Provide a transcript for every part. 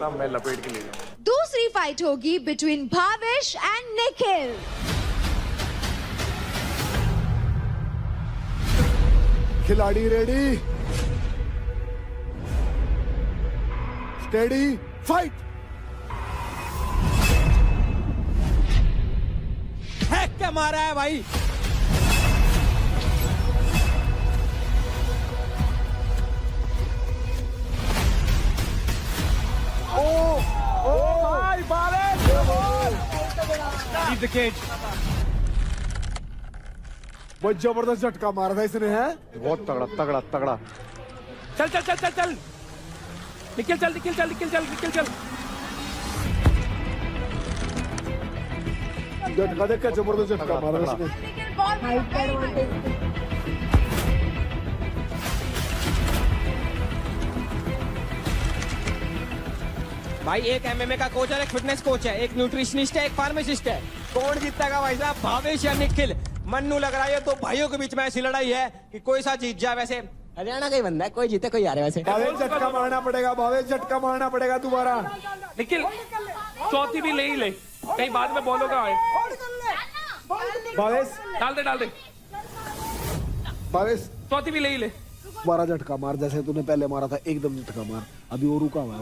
था, मैं लपेट के ले जाऊँ। दूसरी फाइट होगी बिटवीन भावेश एंड निखिल। खिलाड़ी रेडी, स्टेडी, फाइट। हैक क्या मारा है भाई। Leave the cage. बहुत जबरदस्त झटका मारा था इसने, है बहुत तगड़ा तगड़ा तगड़ा। चल चल चल चल चल निकल चल निकल चल निकल चल निकल चल। झटका देख क्या जबरदस्त झटका मारा था इसने। भाई एक एमएमए का कोच है, एक फिटनेस कोच है, एक न्यूट्रिशनिस्ट है, एक फार्मासिस्ट है। कौन जीतेगा भाई साहब, भावेश या निखिल? मन्नू लग रहा है तो भाइयों के बीच में ऐसी लड़ाई है कि कोई सा जीत जाए। वैसे हरियाणा का ही बंदा है, कोई जीते कोई हारे। वैसे भावेश झटका मारना पड़ेगा, भावेश झटका मारना पड़ेगा दोबारा। निखिल चौथी भी ले ही ले, कहीं बाद में बॉल होगा। भावेश डाल दे भावेश चौथी भी ले ही ले। दोबारा झटका मार, जैसे तूने पहले मारा था एकदम झटका मार। अभी वो रुका हुआ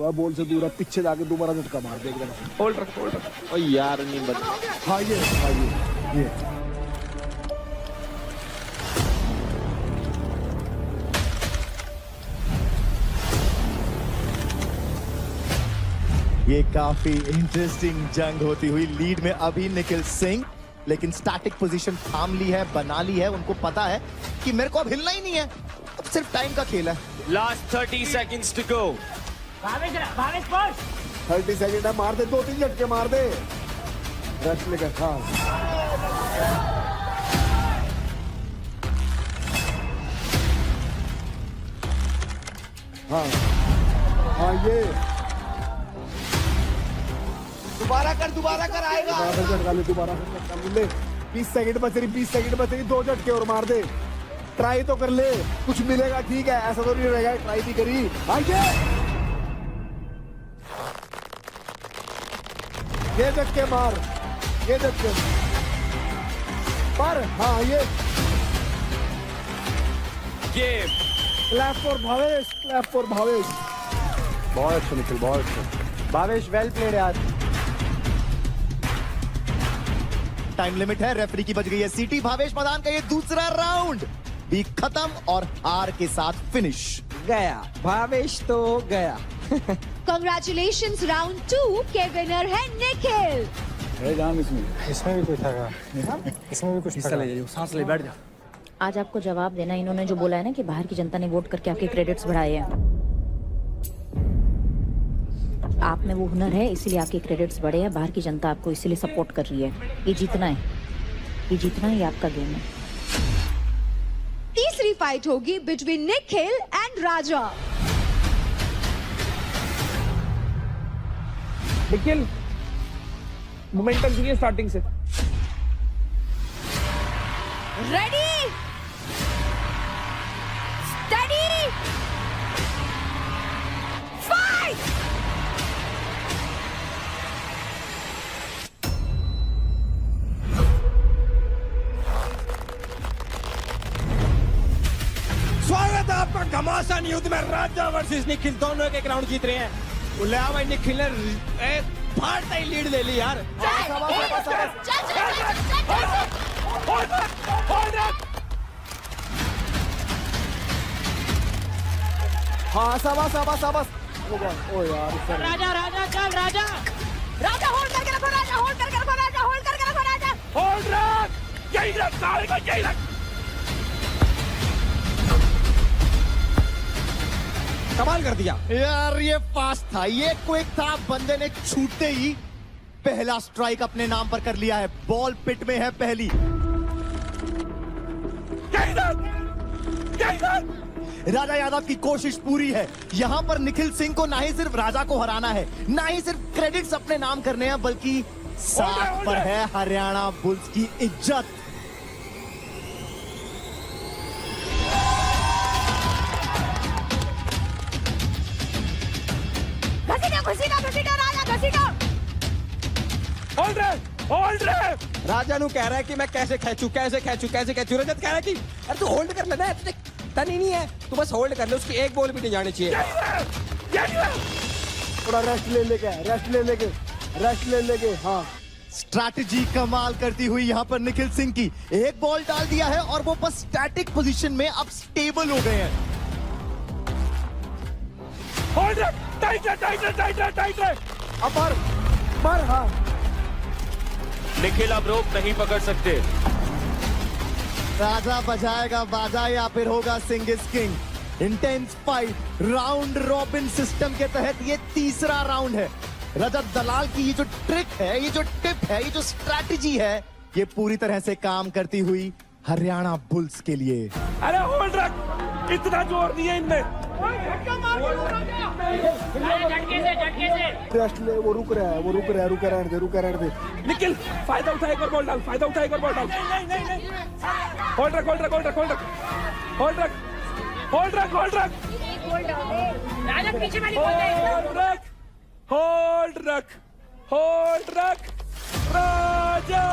है, बॉल से दूर है, पीछे जाके दोबारा झटका मार दे एकदम। होल्ड रख। ओ यार नहीं बच। हाँ ये ये काफी इंटरेस्टिंग जंग होती हुई। लीड में अभी निखिल सिंह, लेकिन स्टैटिक पोजीशन थाम ली है, बना ली है। उनको पता है कि मेरे को अब हिलना ही नहीं है, अब सिर्फ टाइम का खेल है। Last 30 seconds to go. 30 second है, मार दे 2-3 झटके मार दे। रेस्ट लेकर हाँ हाँ हाँ ये दोबारा कर आएगा। दोबारा ले। 20 सेकंड बच रही, 20 सेकंड बच रही, 2 झटके और मार दे। ट्राई तो कर ले, कुछ मिलेगा ठीक है, ऐसा तो नहीं रहेगा। ट्राई भी करी। आगे ये झटके मार, ये झटके पर हाँ ये clap for Bhavesh, clap for Bhavesh. बहुत अच्छा निखिल, बहुत अच्छा। भावेश वेल प्लेड यार। टाइम लिमिट है, रेफरी की बज गई है सीटी। भावेश मैदान का ये दूसरा राउंड भी खत्म और हार के साथ फिनिश। गया भावेश तो गया। Congratulations, राउंड 2 के विनर है निखिल। इसमें भी कोई था, इसमें भी कुछ था। सांस ले, बैठ जा। आज आपको जवाब देना, इन्होंने जो बोला है ना कि बाहर की जनता ने वोट करके आपके क्रेडिट्स बढ़ाए हैं। आप में वो हुनर है, इसीलिए आपके क्रेडिट्स बढ़े हैं। बाहर की जनता आपको इसीलिए सपोर्ट कर रही है। ये जीतना है, ये आपका गेम है। तीसरी फाइट होगी between Nikhil and Raja. Nikhil momentum चाहिए स्टार्टिंग से। Ready, study, fight. स्वागत है आपका घमासान युद्ध में। राजा वर्सेस निखिल दोनों एक राउंड जीत रहे हैं। उल्ला भाई निखिल ने फाड़ता ही लीड ले ली यार। हाँ शाबाश। ओ यार राजा चल, राजा होल्ड करके रखो, राजा होल्ड करके रखो, राजा होल्ड करके रखो, राजा होल्ड रख, यही रख, सारे को यही रख। कमाल कर दिया यार, ये फास्ट था, ये क्विक था। बंदे ने छूटते ही पहला स्ट्राइक अपने नाम पर कर लिया है। बॉल पिट में है पहली। राजा यादव की कोशिश पूरी है। यहां पर निखिल सिंह को ना ही सिर्फ राजा को हराना है, ना ही सिर्फ क्रेडिट्स अपने नाम करने हैं, बल्कि साथ पर है हरियाणा बुल्स की इज्जत। घसीटे घसीटो घसीटो राजा घसीटो होल्ड रे राजा नु कह रहा है कि मैं कैसे खींचूं रजत कह रहा है कि अरे तू होल्ड कर लेना, तुझे तन ही नहीं है, तू बस होल्ड कर ले, उसकी एक बॉल भी नहीं जानी चाहिए। थोड़ा रेस्ट ले लेके हाँ। स्ट्रैटेजी कमाल करती हुई यहां पर निखिल सिंह की, एक बॉल डाल दिया है और वो बस स्टैटिक पोजीशन में अब स्टेबल हो गए हैं। होल्ड रे, टाइट रे। अब मार हाँ। निखिल अब रोक नहीं पकड़ सकते। राजा बजाएगा बाजा या फिर होगा Singh is king. Intense fight round robin system के तहत ये तीसरा राउंड है। रजत दलाल की ये जो ट्रिक है, ये जो टिप है, ये जो स्ट्रैटेजी है, ये पूरी तरह से काम करती हुई हरियाणा बुल्स के लिए। अरे होल्ड रख, इतना जोर नहीं है इनमें। रेस्ट ले, वो रुक रहा है, रहने दे। निखिल फायदा उठा, एक और बॉल डाल। होल्ड रख। राजा पीछे वाली बॉल दे होल्ड रख राजा।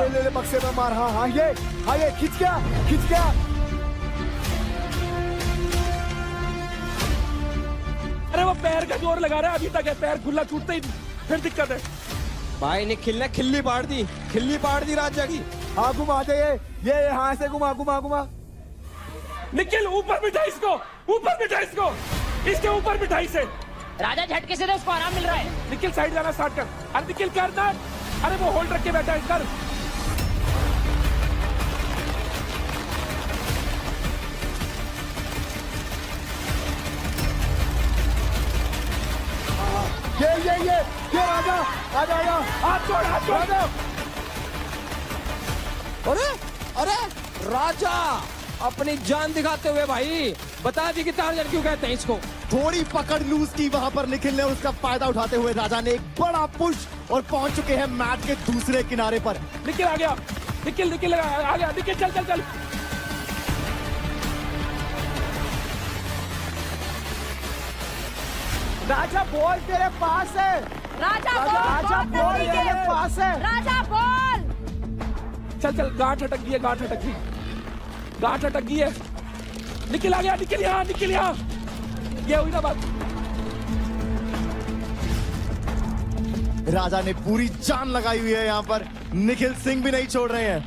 ले बक्से में मार। हाँ ये खिंच गया। अरे वो पैर का जोर लगा रहा है अभी तक है, पैर खुला छूटते ही फिर दिक्कत है। भाई निखिल ने खिल्ली पाड़ दी राजा की। हाँ घुमा दे ये हाँ से घुमा। निखिल ऊपर बिठा इसको, इसके ऊपर बिठा इसे। राजा झटके से उसको आराम मिल रहा है। निखिल साइड जाना स्टार्ट कर। अरे निखिल कर ना, अरे वो होल्ड रख के बैठा है, कर। ये राजा आजा। हाथ छोड़। अरे राजा अपनी जान दिखाते हुए भाई बता दी कि टारगेट क्यों कहते हैं इसको। थोड़ी पकड़ लूज की वहां पर निखिल ने, उसका फायदा उठाते हुए राजा ने एक बड़ा पुश और पहुंच चुके हैं मैट के दूसरे किनारे पर। निखिल आ गया, निखिल आ गया। निखिल चल। राजा बॉल तेरे पास है। राजा बॉल तेरे पास है। राजा बॉल चल। गांठ अटक गई है। निखिल आ गया, निखिल यहाँ। ये हुई ना बात। राजा ने पूरी जान लगाई हुई है यहाँ पर, निखिल सिंह भी नहीं छोड़ रहे हैं।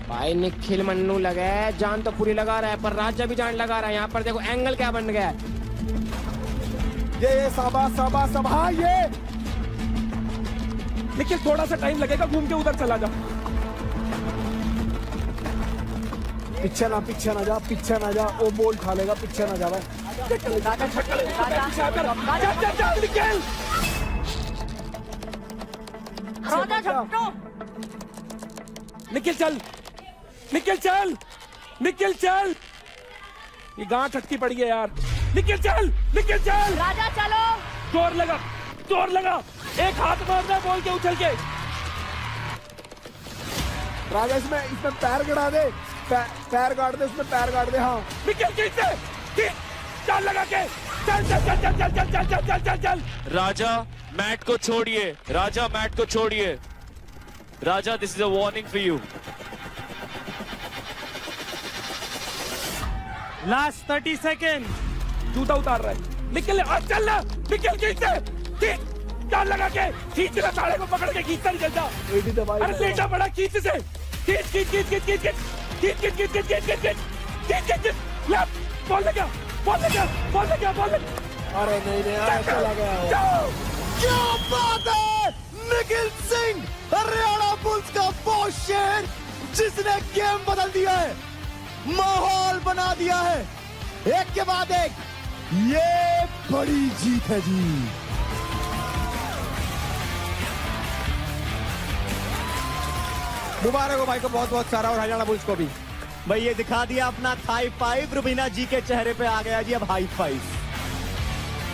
भाई निखिल मन्नू लगा है, जान तो पूरी लगा रहा है, पर राजा भी जान लगा रहा है। यहाँ पर देखो एंगल क्या बन गया है। ये शाबाश। हाँ ये निखिल थोड़ा सा टाइम लगेगा, घूम के उधर चला जा। पीछे ना जा। वो बॉल खा लेगा, पीछे ना जा। राजा झटको निखिल चल। ये गांठ अटकी पड़ी है यार। निखिल चल। राजा चलो। जोर लगा। एक हाथ मारना है बॉल के उछल के। राजा इसमें पैर गड़ा दे, पैर गाड़ दे, उसमें पैर गाड़ दे। हाँ निखिल चल लगा के चल। राजा मैट को छोड़िए। Raja this is a warning for you. Last 30 second. जूता उतार रहा है। निखिल चल ना, निखिल चल लगा के खींच रहा, साड़े को पकड़ के खींचता नहीं चलता। अरे लेटा पड़ा, खींच से खींच। बॉल लगा। अरे नहीं चला गया। क्या बात है, निखिल सिंह हरियाणा बुल्स का वो शेर जिसने गेम बदल दिया है, माहौल बना दिया है। एक के बाद एक ये बड़ी जीत है जी। मुबारक हो भाई को बहुत बहुत सारा, और हरियाणा बुल्स को भी। भाई ये दिखा दिया अपना हाई फाइव, रुबीना जी के चेहरे पे आ गया जी अब हाई फाइव।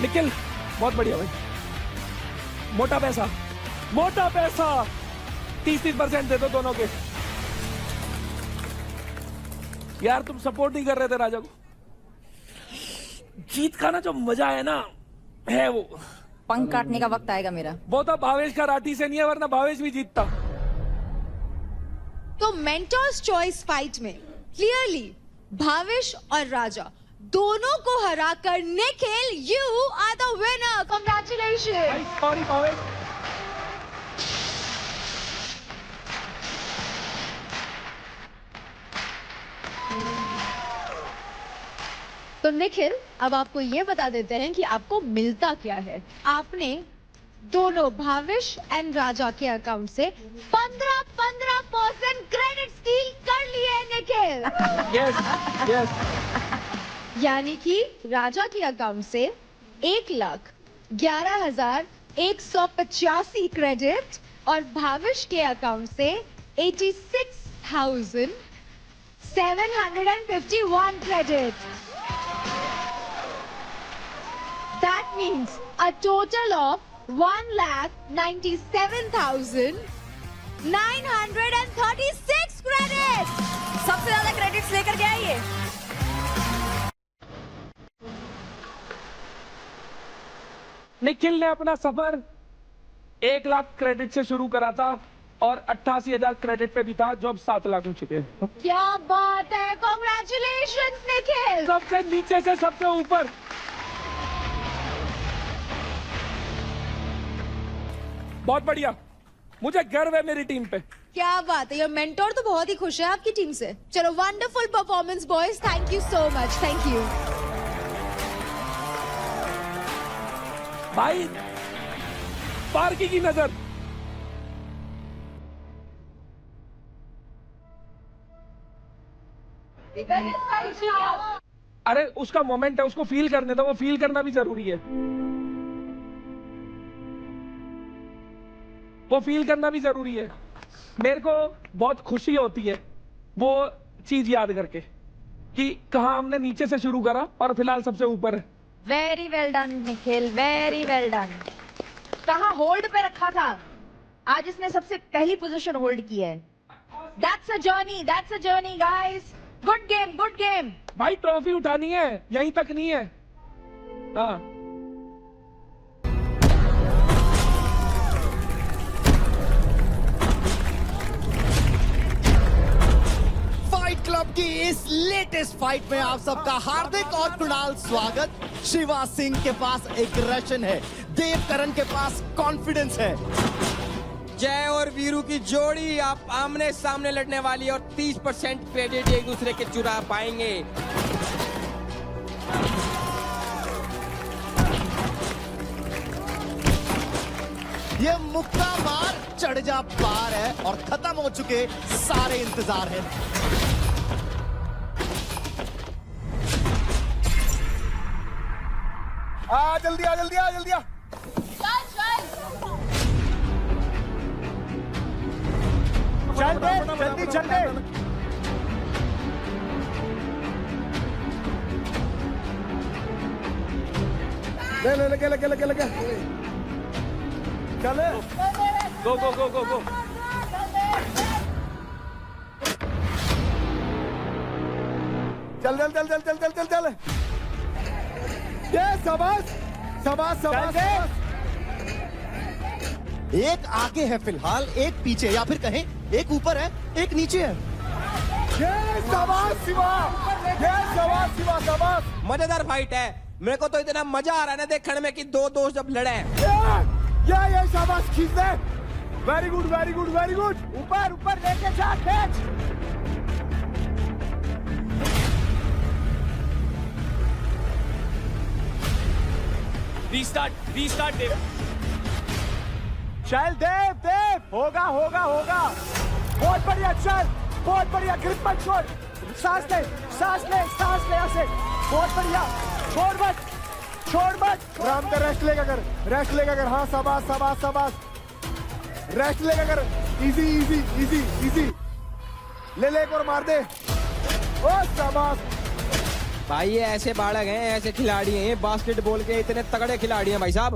निखिल बहुत बढ़िया भाई, मोटा पैसा 30% दे दो दोनों के। यार तुम सपोर्ट नहीं कर रहे थे राजा को। जीत का ना जो मजा है ना, है वो पंख काटने का वक्त आएगा मेरा। वो तो भावेश का राठी से नहीं है, वरना भावेश भी जीतता। तो मेंटर्स चॉइस फाइट में क्लियरली भावेश और राजा दोनों को हराकर Nikhil you are the winner. Congratulation. Sorry Bhavesh. तो निखिल अब आपको ये बता देते हैं कि आपको मिलता क्या है। आपने दोनों भावेश एंड राजा के अकाउंट से 15% क्रेडिट स्टील कर लिए निखिल। Yes yes. यानी कि राजा के अकाउंट से 1,11,185 क्रेडिट और भावेश के अकाउंट से 86,751 credit. That means a total of 1,97,936 credits. सबसे ज्यादा क्रेडिट्स लेकर गया ये। निखिल ने अपना सफर 1 लाख क्रेडिट से शुरू करा था और 88,000 क्रेडिट पे भी था, जो अब 7 लाख हो चुके हैं। क्या बात है, कॉन्ग्रेचुलेशन निखिल। सबसे नीचे से सबसे ऊपर। बहुत बढ़िया, मुझे गर्व है मेरी टीम पे। क्या बात है, ये मेंटोर तो बहुत ही खुश है आपकी टीम से। चलो, wonderful performance boys, thank you so much, thank you. भाई पार्की की नजर। अरे उसका मोमेंट है, उसको फील करने दो, वो फील करना भी जरूरी है। वो फील करना भी जरूरी है। मेरे को बहुत खुशी होती है वो चीज याद करके कि कहाँ हमने नीचे से शुरू करा और फिलहाल सबसे ऊपर है। Very well done Nikhil, very well done. कहाँ होल्ड पे रखा था, आज इसने सबसे पहली पोजीशन होल्ड की है। That's a journey guys. Good game. भाई ट्रॉफी उठानी है, यहीं तक नहीं है। हाँ फाइट क्लब की इस लेटेस्ट फाइट में आप सबका हार्दिक और कुणाल स्वागत। शिवा सिंह के पास एग्रेशन है, देव करण के पास कॉन्फिडेंस है। जय और वीरू की जोड़ी आप आमने सामने लड़ने वाली और 30% क्रेडिट एक दूसरे के चुरा पाएंगे। ये मुक्का मार चढ़ जा पार है और खत्म हो चुके सारे इंतजार हैं। जल्दी आ। चल दे, जल्दी चल दे। लगे। चल गो। चल। ये शाबाश। एक आगे है फिलहाल, एक पीछे, या फिर कहें एक ऊपर है एक नीचे है। ये शाबाश शिवा। मजेदार फाइट है। मेरे को तो इतना मजा आ रहा है ना देखने में कि दो दोस्त जब लड़े। ये शाबाश, खींच दे। Very good. ऊपर लेके जा, खींच। Restart Dev. चल देव, होगा। बहुत बढ़िया, चल, बहुत बढ़िया। ग्रिप मत छोड़, सांस ले ऐसे। बहुत बढ़िया, छोड़ मत। राम का रेस्ट लेगा कर। हाँ, शाबाश। रेस्ट लेगा कर। इजी। ले एक और मार दे। ओ शाबाश। भाई ये ऐसे बालक हैं, ऐसे खिलाड़ी हैं, ये बास्केटबॉल के इतने तगड़े खिलाड़ी हैं भाई साहब।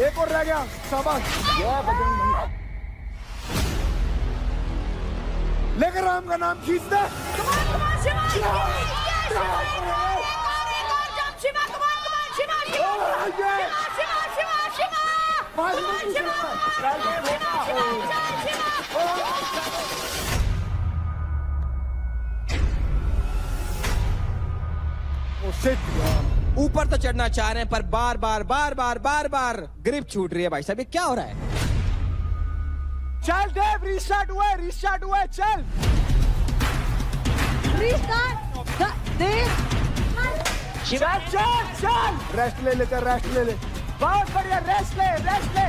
एक और रह गया, शाबाश। लेकर राम का नाम खींच दे। ऊपर तो चढ़ना चाह रहे हैं पर बार बार ग्रिप छूट रही है भाई साहब, ये क्या हो रहा है? चल देव, रिस्टार्ट हुआ है, चल। चल रेस्ट ले लेते, रेस्ट ले ले। बहुत बढ़िया, रेस्ट ले।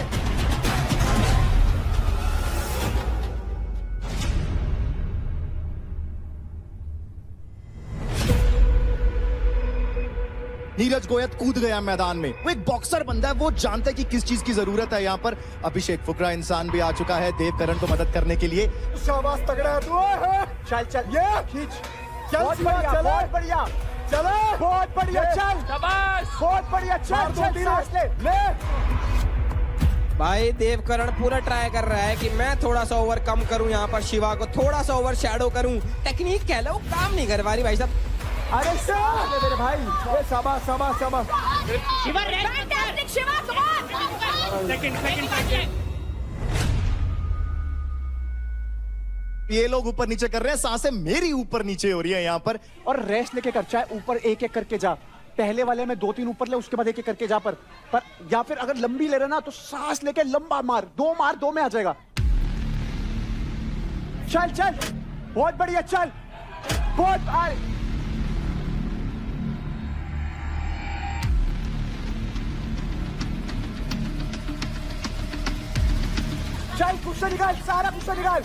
नीरज गोयत कूद गया मैदान में। वो एक बॉक्सर बंदा है, वो जानता है कि किस चीज की जरूरत है। यहाँ पर अभिषेक फुकरा इंसान भी आ चुका है देव करण को मदद करने के लिए। शाबाश, तगड़ा है तू। चल ये खींच। बहुत बढ़िया चलो, बहुत बढ़िया चल, बहुत बढ़िया चल। सांस ले। भाई देवकरण पूरा ट्राई कर रहा है कि मैं थोड़ा सा ओवर कम करूं, यहाँ पर शिवा को थोड़ा सा ओवर शैडो करूं। टेक्निक कह लो, काम नहीं कर पा रही भाई साहब। अरे मेरे भाई, ये शाबाश। ये लोग ऊपर नीचे कर रहे हैं, सांसें मेरी ऊपर नीचे हो रही है यहाँ पर। और रेस्ट लेके कर, चाहे ऊपर एक करके जा। पहले वाले में 2-3 ऊपर ले, उसके बाद एक करके जा। पर या फिर अगर लंबी ले रहे ना तो सांस लेके लंबा मार, 2 में आ जाएगा। चल बहुत बढ़िया, चल बहुत। चल गुस्सा निकाल, सारा गुस्सा निकाल।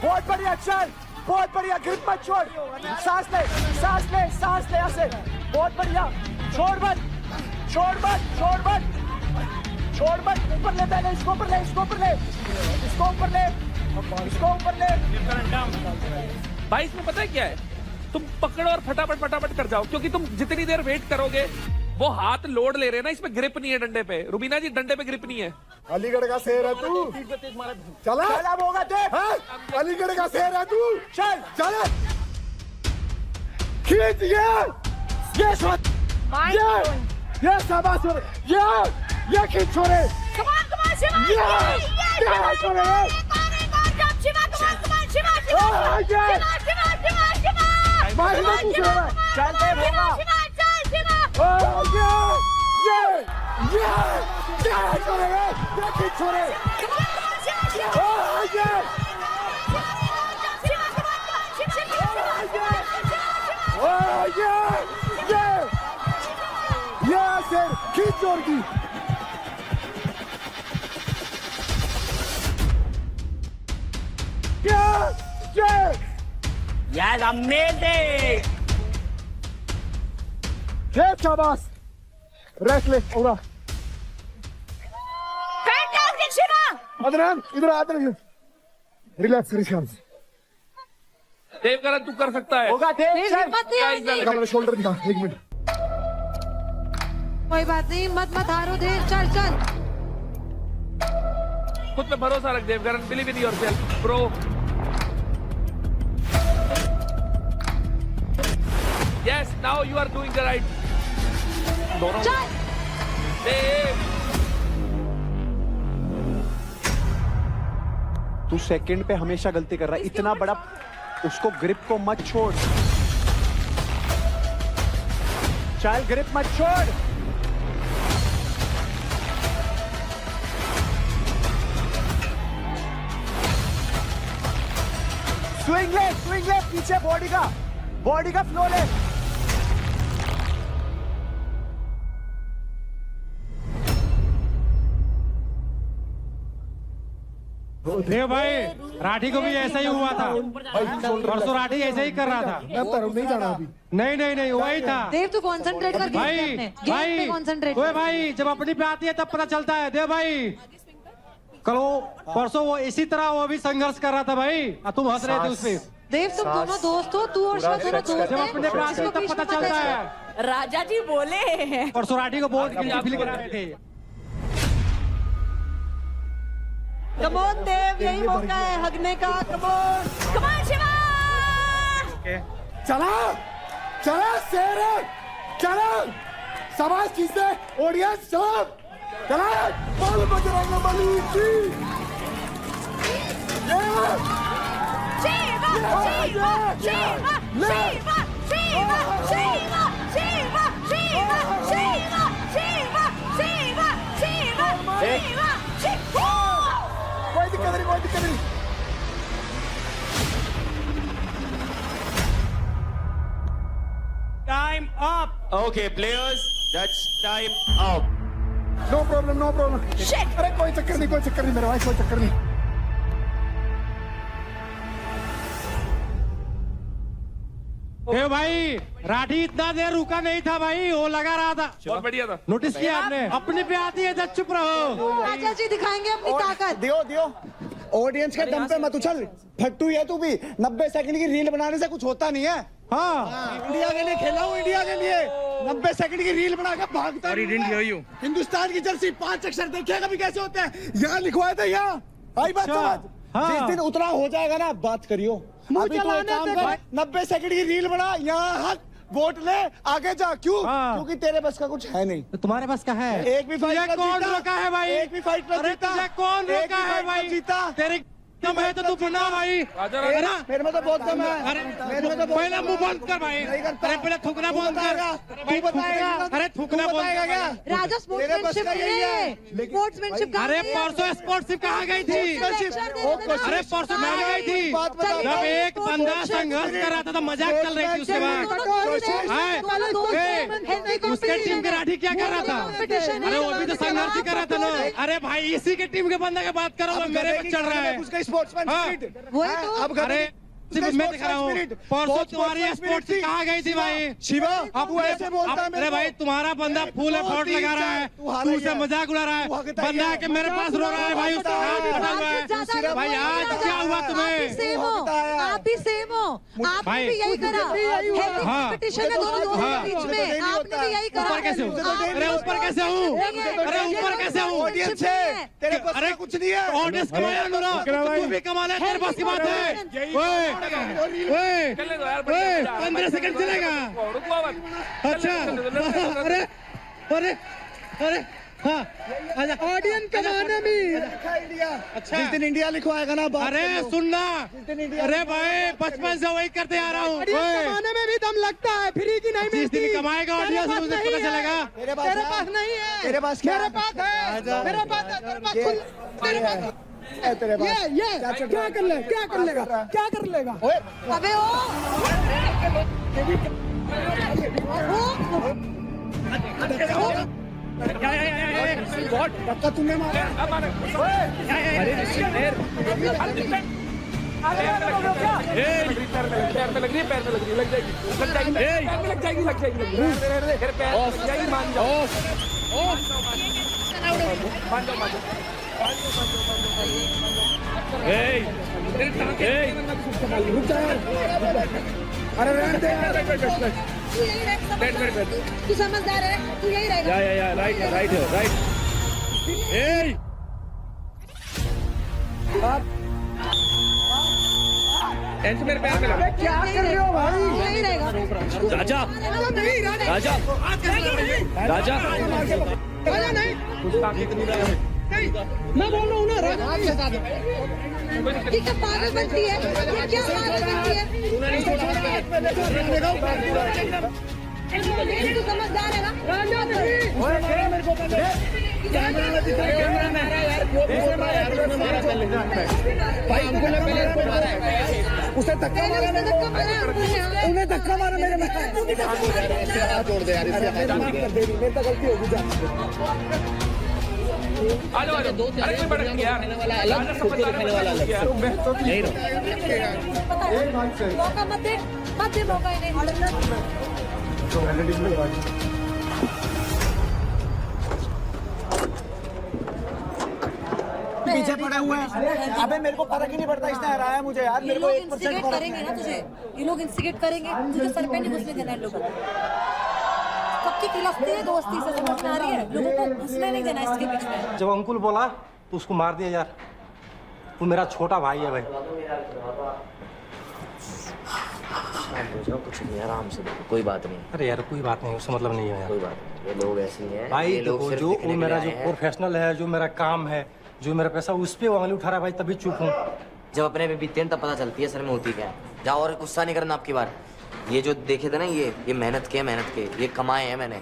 बहुत बढ़िया, चल बहुत बढ़िया। ग्रिप मत छोड़, सांस ले ऐसे। बहुत बढ़िया, छोड़ मत। ऊपर ले, पहले इसको ऊपर ले। भाई इसमें पता है क्या है, तुम पकड़ो और फटाफट कर जाओ, क्योंकि तुम जितनी देर वेट करोगे वो हाथ लोड ले रहे हैं ना, इसमें ग्रिप नहीं है डंडे पे। रुबीना जी डंडे पे ग्रिप नहीं है। अलीगढ़ का शेर है तू। चला अब होगा, देख। अलीगढ़ का शेर है तू। चल खींच। ये शॉट, ये शाबाश। ये खींच छोड़े। खींच जोर की। शाबाश, रेस्ट ले। होगा अदनान, इधर आदर, रिलैक्स। देवकरण तू कर सकता है। होगा देव। शोल्डर दिखा, 1 मिनट। कोई बात नहीं, मत हारो देव। चल खुद पे भरोसा रख Devkaran, believe in yourself bro. Yes, now you are doing the right. तू सेकंड पे हमेशा गलती कर रहा है, इतना बड़ा। उसको ग्रिप को मत छोड़। चल ग्रिप मत छोड़। स्विंग ले पीछे, बॉडी का फ्लो ले। देव भाई, राठी को भी ऐसा ही हुआ था। परसों राठी ऐसे ही कर रहा था। नहीं जाना अभी। नहीं वही था। देव तू कॉन्सेंट्रेट कर गेम पे कॉन्सेंट्रेट। ओए भाई, जब अपनी पे आती है तब पता चलता है। देव भाई, कल परसों वो इसी तरह वो भी संघर्ष कर रहा था भाई, तुम हंस रहे थे उस पे। देव तुम दोनों दोस्त हो, तू और शिवा दोनों दोस्त जब हैं। अपने पे आती है तब पता चलता है। राजा जी बोले परसों राठी को बहुत फील करा रहे थे। कमोन देव, यही मौका है हगने का। कमोन शिवा। चला चला शेर चला समाज किसने ऑडियंस सब चला बोल बजरंग बली की कोई दिक्कत नहीं Time up. Okay, players, that's time up. No problem अरे कोई चक्कर नहीं मेरे भाई कोई चक्कर नहीं ए भाई राठी इतना देर रुका नहीं था भाई, वो लगा रहा था। बहुत बढ़िया था। नोटिस किया आपने? अपने पे आती है जब चुप रहो। राजा जी दिखाएंगे अपनी ताकत। दियो ऑडियंस के दम पे मत उछल, फट्टू है तू भी। 90 सेकंड की रील बनाने से कुछ होता नहीं है। हाँ इंडिया के लिए खेला हूँ, इंडिया के लिए 90 सेकंड की रील बना के भागता हिंदुस्तान की जर्सी 5 अक्षर देखिएगा भी कैसे होते हैं। यहाँ लिखवाया था यहाँ आई बात अच्छा, समझ। हाँ। जिस दिन उतना हो जाएगा ना बात करियो। अभी तो एक काम कर 90 सेकंड की रील बना, यहाँ हाथ वोट ले आगे जा। क्यों? हाँ। क्योंकि तेरे बस का कुछ है नहीं। तो तुम्हारे पास का है? एक भी फाइट तुझे कौन रोका है भाई? एक भी फाइट में अरे जीता। तुझे कौन एक रोका भी है फाइट में भाई? जीता। तेरे दम है तो तू बना भाई। मेरे में तो बहुत कम है। अरे मेरे में तो बहुत पहले कम मुंह है। बंद कर भाई। नहीं करता। अरे पहले थूकना तू बंद कर। बताएगा, तू बताएगा। अरे थूकना तू बंद बताएगा कर। क्या? राजा तेरे बस स्पोर्ट्समैनशिप का यही है। है, स्पोर्ट्समैनशिप अरे परसों स्पोर्ट्सशिप कहाँ गई थी? अरे परसों कहाँ गई थी? बात बता। जब एक बंदा संघर्ष कर रहा था तो मजाक चल रही थी उसके बाद। उसके टीम के राठी क्या कर रहा था? अरे वो भी तो संघर्ष ही कर रहा था ना। अरे भाई इसी के टीम के बंदा की बात करो, वो मेरे पे चढ़ रहा है। उसका स्पोर्ट्समैन हाँ। स्पिरिट। वही तो। अब अरे मैं दिखा रहा हूँ परसों तुम्हारी स्पोर्ट्स कहाँ गई थी भाई? शिवा अब वो ऐसे बोलता है। अरे भाई तुम्हारा बंदा फूल एफर्ट लगा रहा है, तू उसे मजाक उड़ा रहा है। बंदा आके मेरे पास रो रहा है भाई, उसका हाथ फटा हुआ है। भाई आज क्या हुआ तुम्हें? सेम हो, आप भी सेम हो, आपने भाई। भी यही करा। हाँ। कंपटीशन है दोनों दोस्तों के बीच में, आपने भी यही करा। ऊपर कैसे हूँ? अरे ऊपर कैसे हूँ? अरे ऊपर कैसे हूँ? ऑडियंस है, तेरे पास अरे कुछ नहीं है। ऑडियंस कमाया ना, तू भी कमा ले, तेरे पास की बात है। ओए 15 सेकंड चलेगा। अच्छा अरे अरे अरे हाँ आजा। ऑडियंस कमाने में अच्छा जिस दिन इंडिया लिखवाएगा ना बात अरे करो। सुनना, इंडिया अरे भाई बचपन से वही करते आ रहा हूँ। कमाने में भी दम लगता है, फ्री की नहीं जिस दिन कमाएगा ऑडियंस मुझे पता चलेगा। तेरे पास नहीं है। तेरे पास क्या? मेरे पास है। मेरे पास है। तेरे पास तेरे पास तेरे पास ये क्या कर लेगा? क्या कर लेगा? अबे धक्का तुमने मारा। अरे रहने दे यार। तू समझदार है, तू यही रहेगा। राइट मेरे पैर में लगा। क्या कर रहे हो भाई? यही रहेगा। राजा राजा राजा राजा नहीं, मैं बोल रहा हूँ ना राजा के साथ। ये क्या पागल बनती है? ये क्या पागल बनती है? तू समझदार है ना? उसे धक्का मारा, उन्हें धक्का मारा मेरे में। छोड़ दे यार, इससे मेरे तो गलती होगी। जा आ जाओ अरे कोई बड़ा यार राजा समझदार है। मौका मत दे मौका इन्हें। पीछे पड़े हुए हैं। अबे मेरे को फर्क ही नहीं पड़ता, इसने हराया मुझे यार। ये मेरे को लोग 1% इंस्टिगेट फर्क करेंगे ना तुझे, ये लोग इंस्टिगेट करेंगे तुझे, सर पे नहीं घुसने देना है लोगों को। सबकी खिलाफती है दोस्ती से, समझ में आ रही है? लोगों को घुसने नहीं देना इसके बीच में। जब अंकुल बोला तो उसको मार दिया यार, वो मेरा छोटा भाई है भाई। जाओ, कुछ नहीं, आराम से देखो, कोई बात नहीं। अरे यार कोई बात नहीं, उसका मतलब नहीं है यार। कोई बात नहीं, ये लोग ऐसे ही हैं। भाई ये लोग देखो, सिर्फ जो दिखने के मेरा लिए जो आए हैं। प्रोफेशनल है, जो मेरा काम है, जो मेरा पैसा, उस पे वो उंगली उठा रहा है भाई, तभी चुप हूँ। जब अपने पे बीतते हैं तब पता चलती है सर में होती क्या है। जाओ, और गुस्सा नहीं करना आपकी बार। ये जो देखे थे ना, ये मेहनत के ये कमाए हैं मैंने।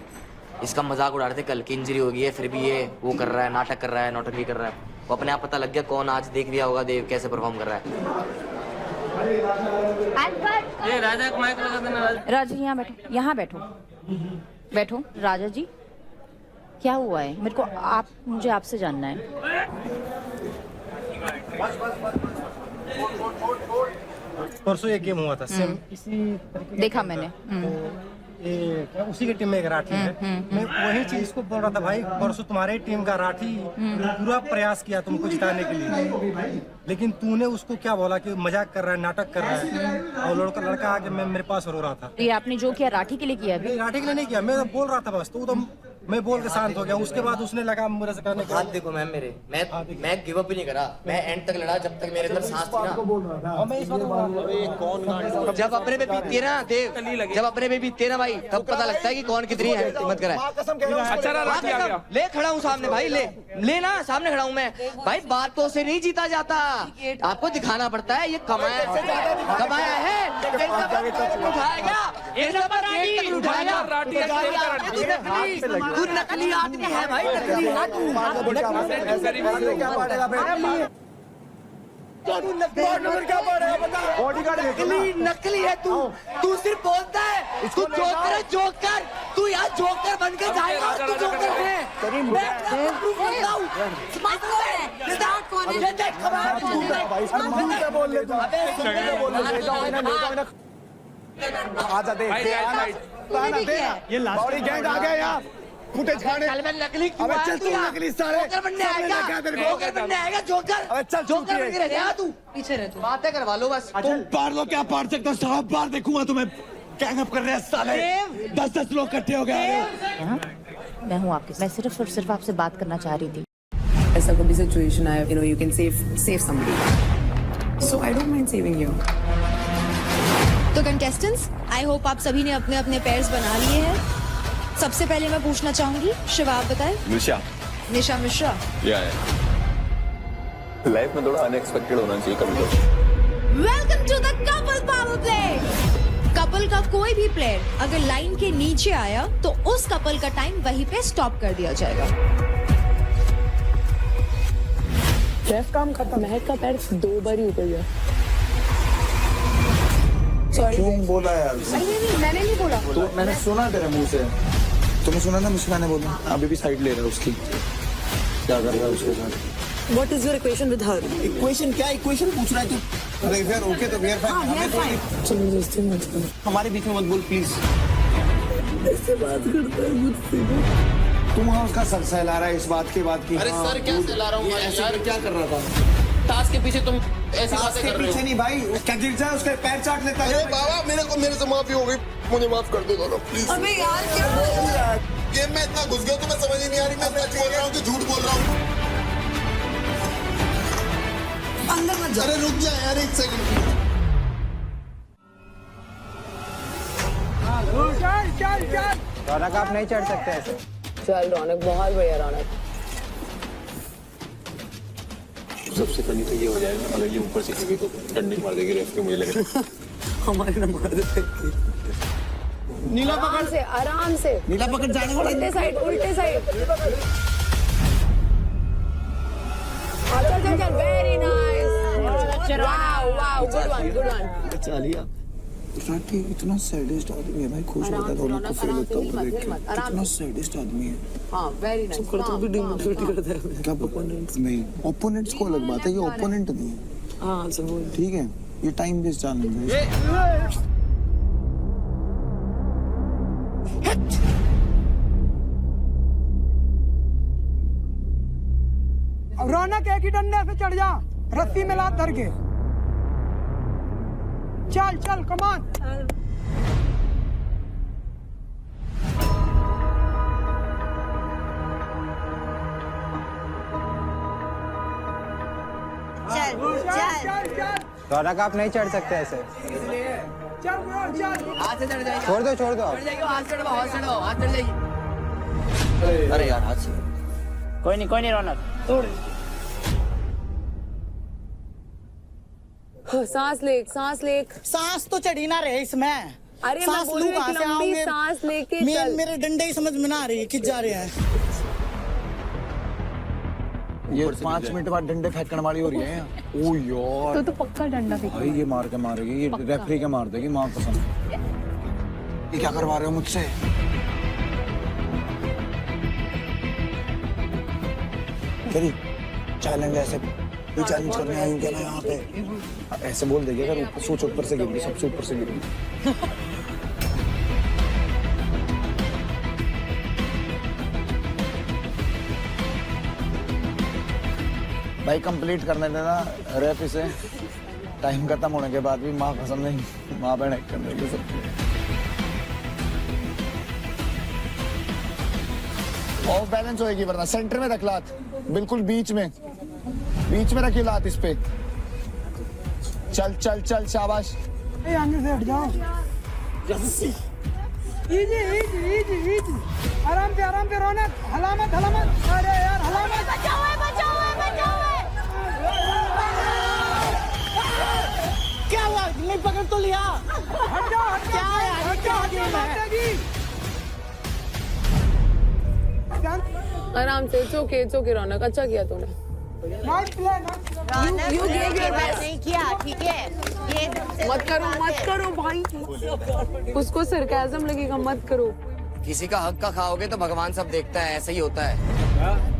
इसका मजाक उड़ा रहे थे कल की इंजरी हो गई है, फिर भी ये वो कर रहा है, नाटक कर रहा है, नौटंकी कर रहा है। वो अपने आप पता लग गया कौन आज देख लिया होगा देव कैसे परफॉर्म कर रहा है। ये राजा को माइक लगा देना। राजा जी यहाँ बैठो, यहाँ बैठो, बैठो। राजा जी क्या हुआ है? मेरे को मुझे आपसे जानना है। परसों एक गेम हुआ था सेम इसी तरीके का देखा था। मैंने। तो ये उसी की टीम में एक राठी है। मैं वही चीज इसको बोल रहा था भाई, परसों तुम्हारे टीम का राठी पूरा प्रयास किया तुमको जिताने के लिए, लेकिन तूने उसको क्या बोला कि मजाक कर रहा है, नाटक कर रहा है, और लड़का आके मेरे पास रो रहा था। ये आपने जो किया राठी के लिए किया अभी? नहीं, राठी के लिए नहीं किया, मैं बोल रहा था बस, तो मैं बोल के शांत हो गया। उसके बाद उसने लगा मेरे से करने हाथ देखो मैम मेरे, मैं गिव अप ही नहीं करा, मैं एंड तक लड़ा जब तक मेरे अंदर सांस थी ना। मैं इस बात जब अपने पे बीतती है ना देव, जब अपने पे बीतती है ना भाई, तब पता लगता है कि कौन कितनी है हिम्मत करा है। अच्छा ले खड़ा हूँ सामने भाई, ले ना सामने खड़ा हूँ मैं भाई। बातों से नहीं जीता जाता, आपको दिखाना पड़ता है। ये कमाया है, उठाएगा तू नकली आदमी है भाई, नकली है नकली है तू सिर्फ बोलता है। तू जोकर है, जोकर। तू यहाँ जोकर बन के जाएगा, तू जोकर है। आजा दे ये लास्ट गैंग आ गया यार, फुटेज खाने। कल मैं नकली क्यों अबे आया चल तू तू यहाँ? नकली सारे जोकर बनने आएगा, जोकर बनने आएगा, जोकर। अबे चल जोकर बन के रह जा तू, पीछे रह तू, बातें करवा लो बस। तुम पार लो, क्या पार सकते हो? साहब बार देखूंगा तुम्हें। गैंग अप कर रहे हैं साले, 10-10 लोग इकट्ठे हो गए। मैं हूँ आपके, मैं सिर्फ और सिर्फ आपसे बात करना चाह रही थी। ऐसा कोई सिचुएशन आए, you know, you can save somebody. So I don't mind saving you. तो कंटेस्टेंट्स, आई होप आप सभी ने अपने अपने पेयर्स बना लिए हैं। सबसे पहले मैं पूछना चाहूंगी, शिवा आप बताएं। निशा मिश्रा। लाइफ में थोड़ा अनएक्सपेक्टेड होना चाहिए कभी कभी। Welcome to the couple power play. Couple का कोई भी प्लेयर अगर लाइन के नीचे आया तो उस कपल का टाइम वहीं पे स्टॉप कर दिया जाएगा। काम खत्म। महक का पैर 2 बार ही ऊपर गया। क्यों बोला यार? नहीं, मैंने नहीं बोला। तो मैंने सुना तेरे मुंह से, तुम्हें सुना ना मुझसे मैंने बोला। अभी भी साइड ले रहा है उसकी, क्या कर रहा है उसके साथ? What is your equation with her? Equation क्या इक्वेशन पूछ रहा है तू? अरे यार ओके तो यार हमारे बीच में मत बोल प्लीज। ऐसे बात करता है मुझसे। तुम वहाँ उसका सर सहला रहा है इस बात की बात की। अरे सर क्या सहला रहा हूँ ऐसे क्या कर रहा था? टास्क के पीछे तुम ऐसी बातें कर रहे हो। पीछे नहीं भाई, क्या गिर जाए उसके पैर चाट लेता है। अरे बाबा मेरे से माफी हो गई, मुझे माफ कर दो दोनों प्लीज। अबे यार क्या गेम में इतना घुस गया तुम्हें समझ ही नहीं आ रही मैं सच बोल रहा हूँ कि झूठ बोल रहा हूँ। अंदर मत अरे रुक जा यार एक सेकंड। रौनक आप नहीं चढ़ सकते ऐसे। चल रौनक, बहुत बढ़िया रौनक। सबसे पहले तो ये हो जाएगा, अगर ये ऊपर से कभी तो डंडी मार देगी रेफ के, मुझे लगा हमारे ना मार देते। नीला आराम से, आराम से। नीला पकड़ जाने वाला। उल्टे साइड, उल्टे साइड। चल चल, very nice. Wow wow, good one, good one. चालिया राठी इतना सैडिस्ट आदमी है भाई, खुश होता है दोनों को फेल होता है देख के। इतना सैडिस्ट आदमी है। हाँ, वेरी नाइस। करता भी डिमोटिवेट करता है। क्या ओपोनेंट्स नहीं, ओपोनेंट्स को अलग बात है, ये ओपोनेंट नहीं है। हाँ जरूर। ठीक है, ये टाइम वेस्ट चैलेंज है। रौनक एक ही डंडे से चढ़ जा, रस्सी में लात धर के। चल चल कमान। चल चल। रौनक आप नहीं चढ़ सकते ऐसे। छोड़ दो अरे यार हाथ से कोई नहीं रौनक तोड़। सांस ले सांस तो चढ़ी ना रहे इसमें। अरे मैं सांस बोल लूं रही हूँ कहाँ एक से लंबी आऊंगे? सांस लेके चल। मेरे डंडे ही समझ में ना आ रही है किस जा रहे हैं। ये 5 मिनट बाद डंडे फेंकने वाली हो रही है। ओ यार तो पक्का डंडा फेंक। भाई ये मार के मारेगी, ये रेफरी के मार देगी, माँ कसम। ये क्या करवा रहे हो मुझसे? चैलेंज ऐसे कोई चैलेंज करने आई हूँ क्या मैं यहाँ पे? ऐसे बोल देगी अगर ऊपर सोच ऊपर से गिर गई, सबसे ऊपर से गिर गई। भाई कंप्लीट करने देना रैप इसे। टाइम खत्म होने के बाद भी माँ कसम नहीं, माँ बहन एक करने दे सकती है। और बैलेंस होएगी वरना सेंटर में रख लात, बिल्कुल बीच में रखी लात इस पे। चल चल चल शाबाश। बैठ जाओ। इजी। आराम पे रौनक। हलामत। अरे यार हलामत। क्या हुआ? नहीं पकड़ तो लिया। हट जाओ। क्या यार? आराम से। इट्स ओके रौनक, अच्छा किया तूने। You gave your best. नहीं किया, ठीक है। ये मत करो भाई। उसको सरकाज़म लगेगा, मत करो। किसी का हक का खाओगे तो भगवान सब देखता है, ऐसा ही होता है।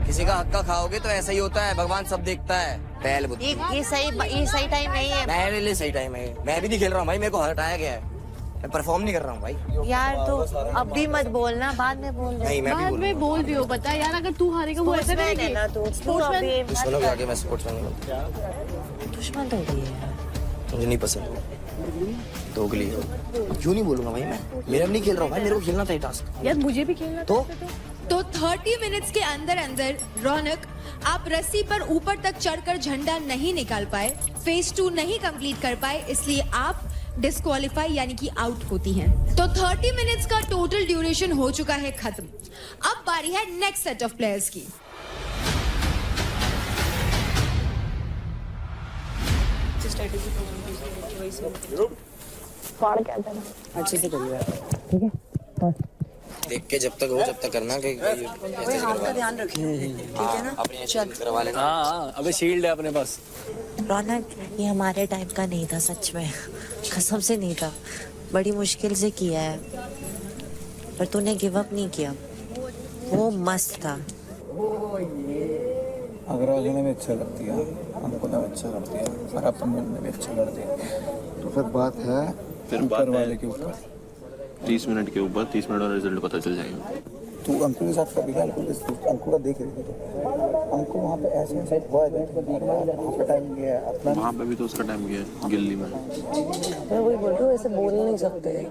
किसी का हक का खाओगे तो ऐसा ही होता है, भगवान सब देखता है। पहल बुद्धि। ये सही टाइम नहीं है। मेरे लिए सही टाइम है। मैं भी नहीं खेल रहा हूँ भाई, मेरे को हटाया गया है। मैं परफॉर्म नहीं कर रहा हूँ भाई। यार तो अब भी मत बोलना, बाद में बोल दे। नहीं मैं भी बोलूँगा। बोल भी हो, बता यार, अगर तू हारेगा वो ऐसा स्पोर्ट्समैन है ना तू। स्पोर्ट्समैन दुश्मनों के आगे मैं स्पोर्ट्समैन नहीं बनता। दुश्मन तो भी है। मुझे नहीं पसंद दोगली हो। क्यों नहीं बोलूंगा भाई मैं? मेरा नहीं खेल रहा हूँ भाई, मेरे को खेलना था ये टास्क। यार मुझे भी खेलना तो 30 मिनट्स के अंदर रौनक आप रस्सी पर ऊपर तक चढ़कर झंडा नहीं निकाल पाए, फेज 2 नहीं कंप्लीट कर पाए, इसलिए आप डिस्क्वालीफाई यानी कि आउट होती हैं। तो 30 मिनट्स का टोटल ड्यूरेशन हो चुका है खत्म। अब बारी है नेक्स्ट सेट ऑफ प्लेयर्स की। अच्छे से करिए। देख के जब तक करना कि हाथ का ध्यान रखिए, ठीक है ना? अपनी चल करवा लेना। हाँ अबे शील्ड है अपने पास। रौनक, ये हमारे टाइम का नहीं था, सच में कसम से नहीं था। बड़ी मुश्किल से किया है, पर तूने गिव अप नहीं किया। वो मस्त था। अगर राजू भी अच्छा करती है, हमको भी अच्छा करती है, और अपन में भी अच्छा करती है, तो फिर बात है ऊपर वाले के ऊपर। 30 मिनट के ऊपर 30 मिनट और रिजल्ट पता चल जाएगा। तू अंकुल के साथ कभी अंकुल का देख रही थी, अंकुल वहाँ पे ऐसे हुआ है, वहाँ पे टाइम गया है अपना। वहाँ पे भी तो उसका टाइम गया है गिल्ली में। मैं वही बोल रही हूँ, ऐसे बोल नहीं सकते।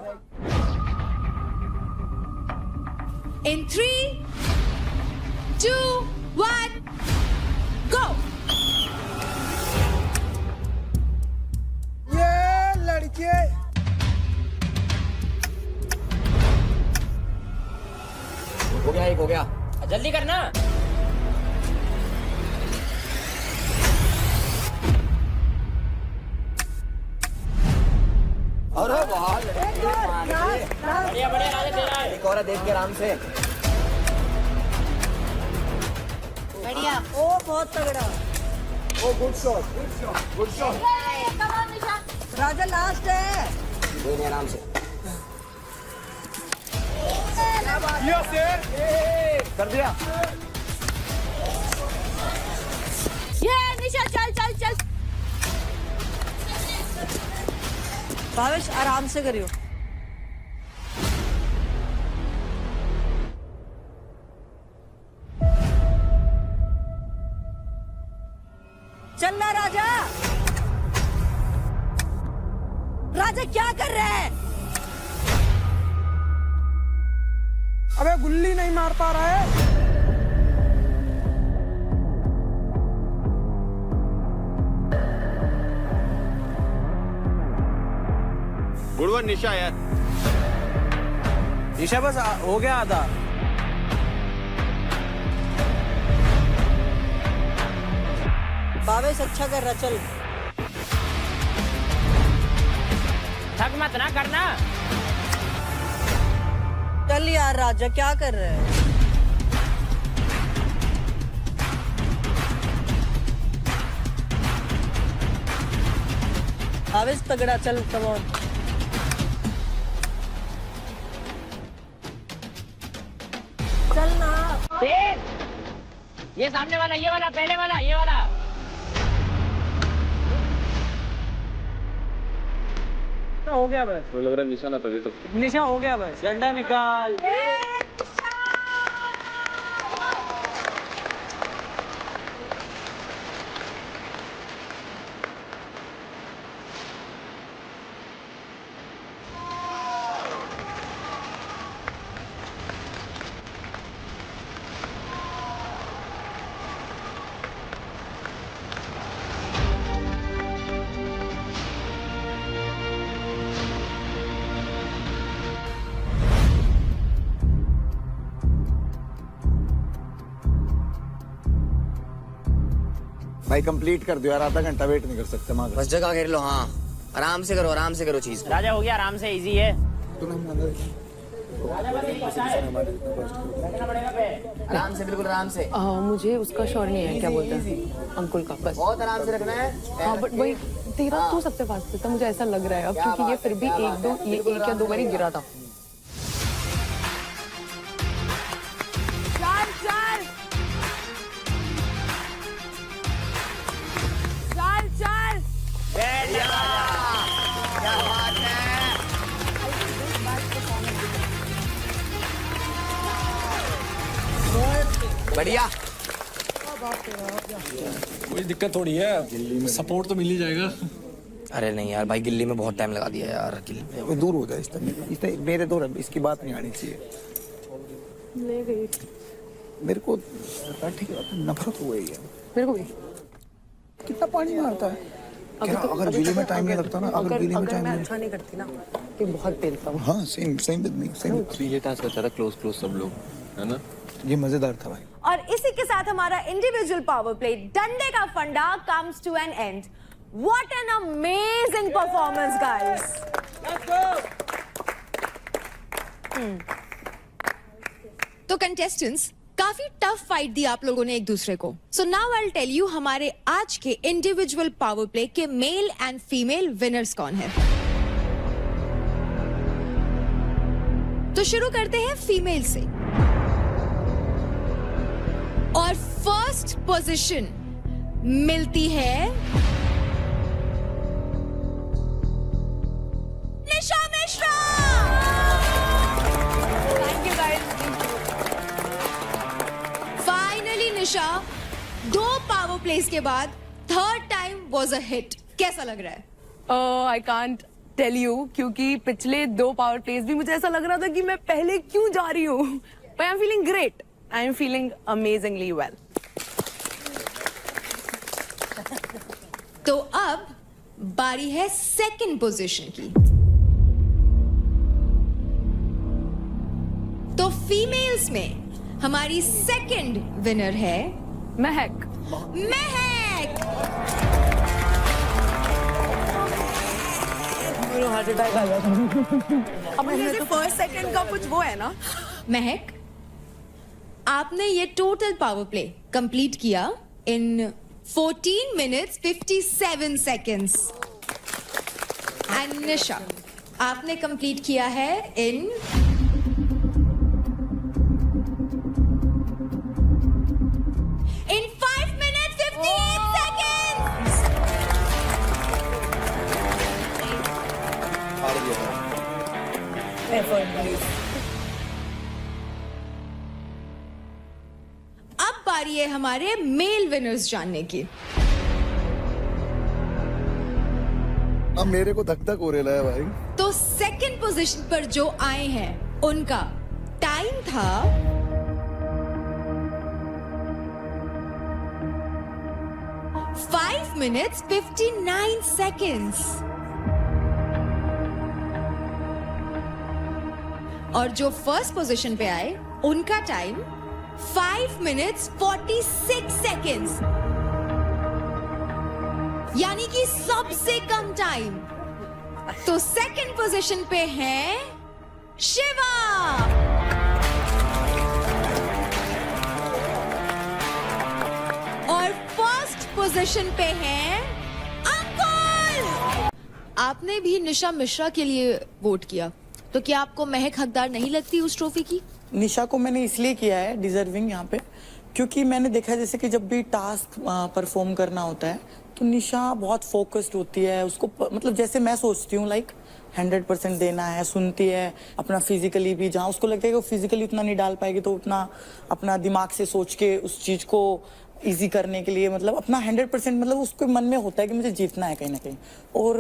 In 3, 2, 1, go! ये लड़के हो गया जल्दी करना। अरे वाह, बढ़िया राजा तेरा। एक और देख के आराम से। बढ़िया। ओ बहुत तगड़ा। ओ गुड शॉट। राजा लास्ट है। देने आराम से। कर दिया। ये निशा चल। भावेश आराम से करियो। चल ना राजा। राजा क्या कर रहे हैं? अबे गुल्ली नहीं मार पा रहा है। गुड वन निशा यार। निशा बस हो गया आधा। भावेश अच्छा कर रहा, चल। थक मत ना करना। चल यार राजा, क्या कर रहे है? भावेश तगड़ा, चल कम ऑन। चल ना। ये सामने वाला, ये वाला, पहले वाला, ये वाला। हो गया बस। मुझे लग रहा है निशा ना तभी तो। निशा हो गया बस। डंडा निकाल। भाई कंप्लीट कर दो यार, आधा घंटा वेट नहीं कर सकते माँ। बस जगह घेर लो। हाँ आराम से करो चीज। राजा हो गया, आराम से, इजी है। आराम से, बिल्कुल आराम से। मुझे उसका श्योर नहीं है, क्या बोलते हैं अंकुल का, बस बहुत आराम से रखना है। हाँ बट वही तेरा तो सबसे फास्ट था, मुझे ऐसा लग रहा है अब, क्योंकि ये फिर भी एक या दो बार ही गिरा था। बढ़िया। कोई दिक्कत थोड़ी है, सपोर्ट तो मिल ही जाएगा। अरे नहीं यार भाई, गिल्ली में बहुत टाइम लगा दिया यार। गिल्ली में दूर हो जाए इस मेरे दो, इसकी बात नहीं आनी चाहिए। ले गई मेरे को ठीक है, नफरत हो गई है मेरे को भी। कितना पानी मारता है। अगर गिल्ली में टाइम नहीं लगता ना, अगर गिल्ली में टाइम मैं अच्छा नहीं करती ना, कि बहुत पेलता हूँ। हाँ सेम विद मी, सेम। ये टास्क अच्छा था, क्लोज सब लोग, है ना? ये मजेदार था भाई। और इसी के साथ हमारा इंडिविजुअल पावर प्ले डंडे का फंडा comes to an end. What an amazing performance guys. तो कंटेस्टेंट्स, काफी टफ फाइट दी आप लोगों ने एक दूसरे को। So now I will tell you हमारे आज के इंडिविजुअल पावर प्ले के मेल एंड फीमेल विनर्स कौन है। तो शुरू करते हैं फीमेल से। और फर्स्ट पोजीशन मिलती है Nisha Mishra. Thank you guys. Finally Nisha, 2 power place के बाद third time was a hit. कैसा लग रहा है? आई कांट टेल यू, क्योंकि पिछले 2 पावर प्लेस भी मुझे ऐसा लग रहा था कि मैं पहले क्यों जा रही हूँ। But I am feeling great, I am feeling amazingly well. तो अब बारी है सेकंड पोजीशन की। तो फीमेल्स में हमारी सेकंड विनर है महक। महक। हार्ट अटैक आ गया। अब मुझे फर्स्ट सेकंड का कुछ वो है ना। महक, आपने ये टोटल पावर प्ले कंप्लीट किया इन 14 minutes 57 seconds। एंड निशा, आपने कंप्लीट किया है इन 5 minutes 58 seconds। अब बारी है हमारे मेल विनर्स जानने की। अब मेरे को धक धक हो रहा है भाई। तो सेकंड पोजीशन पर जो आए हैं उनका टाइम था 5 minutes 59 seconds। और जो फर्स्ट पोजीशन पे आए उनका टाइम 5 minutes 46 seconds, यानी कि सबसे कम टाइम। तो सेकंड पोजीशन पे है शिवा और फर्स्ट पोजीशन पे है अंकुल। आपने भी निशा मिश्रा के लिए वोट किया, तो क्या आपको महक हकदार नहीं लगती उस ट्रॉफी की? निशा को मैंने इसलिए किया है डिजर्विंग यहाँ पे, क्योंकि मैंने देखा जैसे कि जब भी टास्क परफॉर्म करना होता है तो निशा बहुत फोकस्ड होती है। उसको मतलब जैसे मैं सोचती हूँ लाइक 100% देना है, सुनती है अपना फिजिकली भी, जहाँ उसको लगता है कि वो फिजिकली उतना नहीं डाल पाएगी तो उतना अपना दिमाग से सोच के उस चीज को इजी करने के लिए मतलब अपना 100% मतलब उसके मन में होता है कि मुझे जीतना है कहीं ना कहीं। और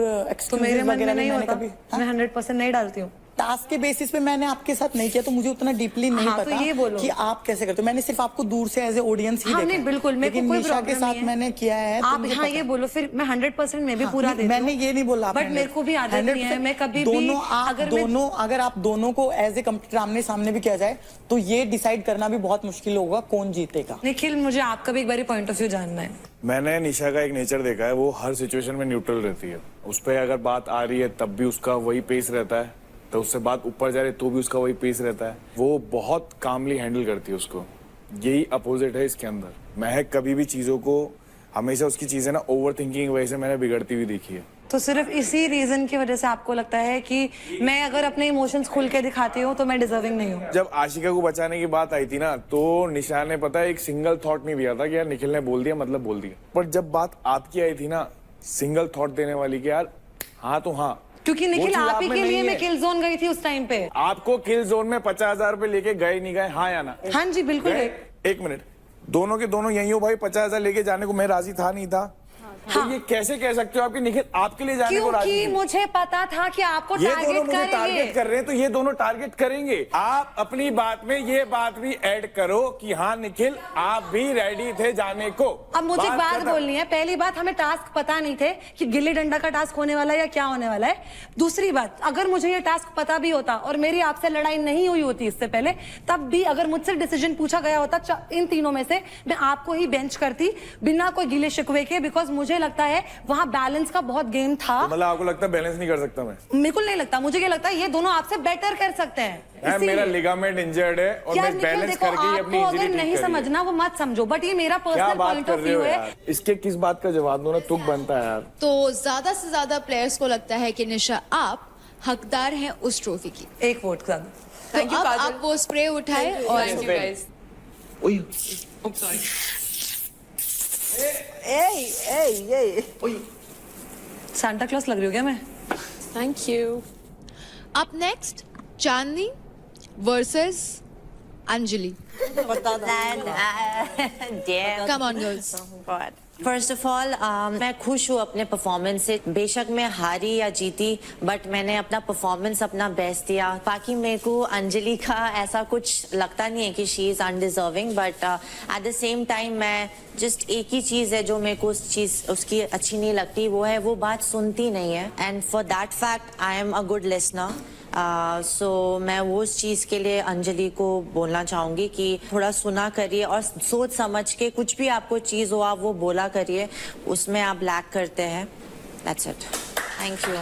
मेरे मन में नहीं होता, मैं 100% नहीं डालती हूँ। टास्क के बेसिस पे मैंने आपके साथ नहीं किया तो मुझे उतना डीपली नहीं पता तो ये बोलो कि आप कैसे करते हो। मैंने सिर्फ आपको दूर से एज ए ऑडियंस ही देखा। नहीं बिल्कुल, मेरे को कोई निशा के साथ मैंने किया है। आप हाँ ये बोलो, फिर मैं 100% मैं भी पूरा देती हूँ। मैंने ये नहीं बोला, बट मेरे को भी आदत नहीं है, मैं कभी भी अगर आप दोनों को एज ए कंप्यूटर आमने सामने भी किया जाए तो ये डिसाइड करना भी बहुत मुश्किल होगा कौन जीतेगा। निखिल, मुझे आपका भी एक बार पॉइंट ऑफ व्यू जानना है। मैंने निशा का एक नेचर देखा है, वो हर सिचुएशन में न्यूट्रल रहती है। उस पर अगर बात आ रही है तब भी उसका वही पेस रहता है, तो उससे बात ऊपर जा रही है तो भी उसका वही पेस रहता है। वो बहुत कामली हैंडल करती है उसको। यही अपोजिट है इसके अंदर। महक कभी भी चीजों को हमेशा उसकी चीजें ना ओवर थिंकिंग की वजह से मैंने बिगड़ती हुई देखी है। तो सिर्फ इसी रीजन की वजह से आपको लगता है कि मैं अगर अपने इमोशंस खुल के दिखाती हूँ तो मैं डिजर्विंग नहीं हूँ? जब आशिका को बचाने की बात आई थी ना तो निशा ने पता है एक सिंगल थॉट नहीं दिया था कि यार निखिल ने बोल दिया मतलब बोल दिया। पर जब बात आपकी आई थी ना सिंगल थॉट देने वाली कि यार हाँ तो हाँ, क्योंकि निखिल आप ही के लिए मैं किल जोन गई थी उस टाइम पे। आपको किल जोन में 50,000 रुपए लेके गए नहीं गए? हाँ या ना? हाँ जी बिल्कुल। एक मिनट, दोनों के दोनों यही हो भाई। 50,000 लेके जाने को मैं राजी था नहीं था? हाँ। तो ये कैसे कह सकते हो आपकी निखिल आपके लिए जाने को राजी? क्योंकि मुझे पता था कि आपको टारगेट कर रहे हैं तो ये दोनों टारगेट करेंगे। आप अपनी बात में ये बात भी ऐड करो कि हाँ निखिल आप भी रेडी थे जाने को। अब मुझे एक बात बोलनी है। पहली बात, हमें टास्क पता नहीं थे कि गिल्ली डंडा का टास्क होने वाला है या क्या होने वाला है। दूसरी बात, अगर मुझे ये टास्क पता भी होता और मेरी आपसे लड़ाई नहीं हुई होती इससे पहले, तब भी अगर मुझसे डिसीजन पूछा गया होता इन तीनों में से, मैं आपको ही बेंच करती बिना कोई गिले शिकवे के, बिकॉज मुझे लगता है वहां बैलेंस का बहुत गेम था। मतलब आपको लगता है बैलेंस नहीं कर सकता मैं? बिल्कुल नहीं लगता। मुझे क्या लगता है ये दोनों आपसे बेटर कर सकते हैं। मेरा लिगामेंट इंजर्ड है और मैं बैलेंस करके ही अपनी इंजरी ठीक नहीं समझना वो मत समझो, बट ये मेरा पर्सनल पॉइंट ऑफ व्यू है। इसके किस बात का जवाब दो ना, तुक बनता है यार। तो ज्यादा से ज्यादा प्लेयर्स को लगता है कि निशा आप हकदार हैं उस ट्रॉफी की। एक वोट का तो अब आप वो स्प्रे उठाए और सांता क्लॉस लग रही हो क्या मैं? Thank you. Up next Chandni versus Anjali. Come on girls. First of all मैं खुश हूँ अपने परफॉर्मेंस से। बेशक मैं हारी या जीती, बट मैंने अपना परफॉर्मेंस अपना बेस्ट दिया। बाकी मेरे को अंजलि का ऐसा कुछ लगता नहीं है कि she is undeserving, but at the same time मैं जस्ट एक ही चीज है जो मेरे को उस चीज उसकी अच्छी नहीं लगती, वो है वो बात सुनती नहीं है। And for that fact I am a good listener. So मैं वो उस चीज़ के लिए अंजलि को बोलना चाहूँगी कि थोड़ा सुना करिए और सोच समझ के कुछ भी आपको चीज़ हो आप वो बोला करिए, उसमें आप लैक करते हैं। That's it. Thank you.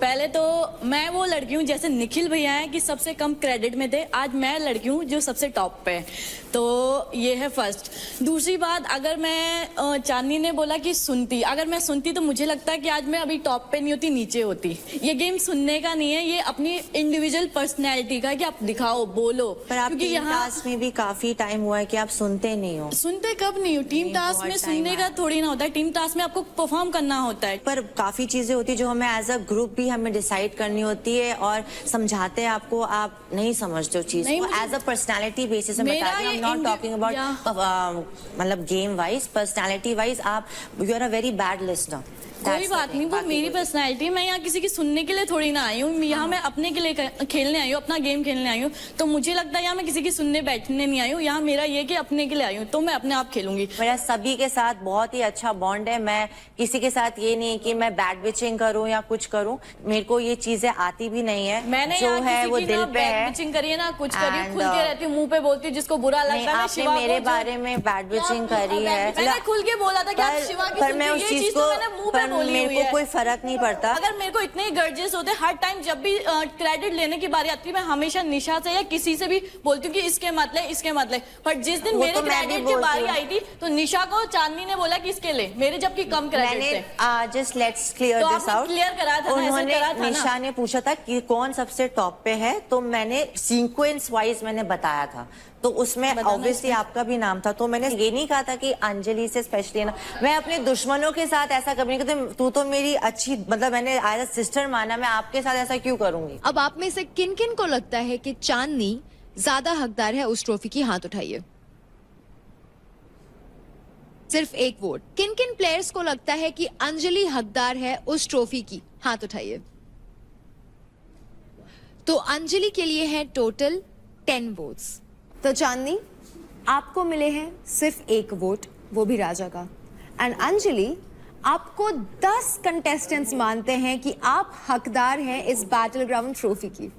पहले तो मैं वो लड़की हूँ जैसे निखिल भैया हैं कि सबसे कम क्रेडिट में थे, आज मैं लड़की हूँ जो सबसे टॉप पे है, तो ये है फर्स्ट। दूसरी बात, अगर मैं चांदनी ने बोला कि सुनती, अगर मैं सुनती तो मुझे लगता है कि आज मैं अभी टॉप पे नहीं होती, नीचे होती। ये गेम सुनने का नहीं है, ये अपनी इंडिविजुअल पर्सनैलिटी का कि आप दिखाओ बोलो। पर आप टीम टास्क में भी काफी टाइम हुआ है कि आप सुनते नहीं हो। सुनते कब नहीं हो? टीम टास्क में सुनने का थोड़ी ना होता है, टीम टास्क में आपको परफॉर्म करना होता है। पर काफी चीजें होती है जो हमें एज अ ग्रुप भी हमें डिसाइड करनी होती है और समझाते हैं आपको, आप नहीं समझते हो चीज को। एज अ पर्सनैलिटी बेसिस में बता रही हूँ, नॉट टॉकिंग अबाउट मतलब गेम वाइज, पर्सनैलिटी वाइज आप you are a very bad listener. कोई बात नहीं, वो मेरी पर्सनैलिटी है। मैं यहाँ किसी की सुनने के लिए थोड़ी ना आई हूँ, यहाँ मैं अपने के लिए खेलने आई हूँ, अपना गेम खेलने आई हूँ। तो मुझे लगता है यहाँ मैं किसी की सुनने बैठने नहीं आई हूँ, यहाँ मेरा ये कि अपने के लिए आई हूँ, तो मैं अपने आप खेलूंगी। मेरा सभी के साथ बहुत ही अच्छा बॉन्ड है। मैं किसी के साथ ये नहीं कि मैं बैड बिचिंग करूँ या कुछ करूँ, मेरे को ये चीजें आती भी नहीं है। मैंने जो है वो दिल पे है। बिचिंग करी है ना, कुछ करी, खुल के रहती हूँ, मुंह पे बोलती हूँ, जिसको बुरा लगता है। आपने मेरे बारे में बैड बिचिंग करी है, मैंने खुल के बोला था कि आप शिवा की पर मैं उस चीज को, मेरे को कोई फर्क नहीं पड़ता। अगर मेरे को इतने गर्जेस होते, हर टाइम जब भी क्रेडिट लेने की बारी आती है, मैं हमेशा निशा से या किसी से भी बोलती हूँ कि इसके मत ले, इसके मत ले। पर जिस दिन मेरे क्रेडिट की बारी आई थी, तो निशा को चांदनी ने बोला कि इसके ले, मेरे जबकि कम क्रेडिट थे। Just let's clear this out. Clear कराया था, उन्होंने, निशा ने पूछा था कि कौन सबसे टॉप पे है, तो मैंने सीक्वेंस वाइज मैंने बताया था, तो उसमें ऑब्वियसली आपका भी नाम था। तो मैंने ये नहीं कहा था कि अंजलि से स्पेशली ना, मैं अपने दुश्मनों के साथ ऐसा कभी नहीं करती। तू तो मेरी अच्छी, मतलब मैंने एज अ सिस्टर माना, मैं आपके साथ ऐसा क्यों करूंगी। अब आप में से किन किन को लगता है कि चांदनी ज्यादा हकदार है उस ट्रॉफी की? हाथ उठाइए। सिर्फ एक वोट। किन किन प्लेयर्स को लगता है कि अंजलि हकदार है उस ट्रॉफी की? हाथ उठाइए। तो अंजलि के लिए है टोटल 10 वोट्स। तो चांदनी, आपको मिले हैं सिर्फ एक वोट, वो भी राजा का। एंड अंजलि, आपको 10 कंटेस्टेंट्स मानते हैं कि आप हकदार हैं इस बैटल ग्राउंड ट्रॉफी की।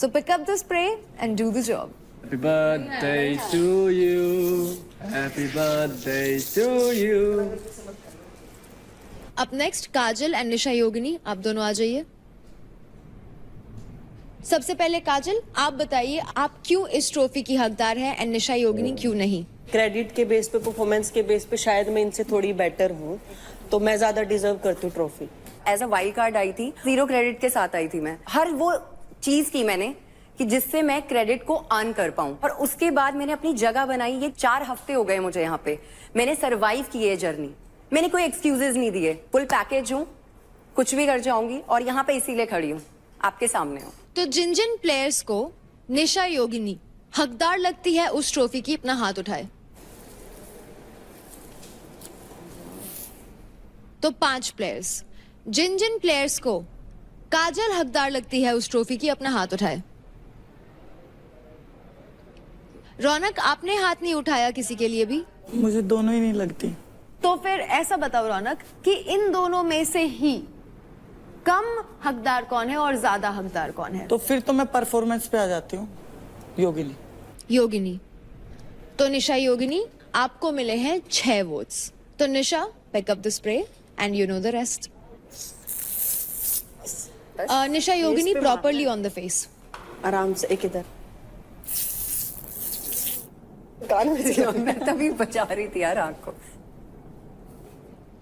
So pick up the spray and do the job. Happy birthday to you. Happy birthday to you. अब नेक्स्ट काजल एंड निशा योगिनी, आप दोनों आ जाइए। सबसे पहले काजल, आप बताइए आप क्यों इस ट्रॉफी की हकदार हैं एंड निशा योगिनी क्यों नहीं? क्रेडिट के बेस पे, परफॉर्मेंस के बेस पे शायद मैं इनसे थोड़ी बेटर हूँ, तो मैं ज्यादा डिजर्व करती हूँ trophy. As a wild card I थी, 0 क्रेडिट के साथ आई थी मैं। हर वो चीज की मैंने कि जिससे मैं क्रेडिट को अर्न कर पाऊं, और उसके बाद मैंने अपनी जगह बनाई। ये 4 हफ्ते हो गए मुझे यहाँ पे, मैंने सरवाइव की ये जर्नी। मैंने कोई एक्सक्यूजेस नहीं दिए, फुल पैकेज हूँ, कुछ भी कर जाऊंगी, और यहाँ पे इसीलिए खड़ी हूँ, आपके सामने हूँ। तो जिन जिन प्लेयर्स को निशा योगिनी हकदार लगती है उस ट्रॉफी की, अपना हाथ उठाए। तो 5 प्लेयर्स। जिन जिन प्लेयर्स को काजल हकदार लगती है उस ट्रॉफी की, अपना हाथ उठाए। रौनक, आपने हाथ नहीं उठाया किसी के लिए भी? मुझे दोनों ही नहीं लगती। तो फिर ऐसा बताओ रौनक कि इन दोनों में से ही कम हकदार कौन है और ज्यादा हकदार कौन है? तो फिर तो मैं परफॉर्मेंस पे आ जाती हूँ, योगिनी। योगिनी। तो निशा योगिनी, आपको मिले हैं 6 वोट्स। तो Nisha, pick up the spray and you know the rest. Nisha Yogini, properly on the face. आराम से, एक इधर। मैं तभी बचा रही थी यार आँख को।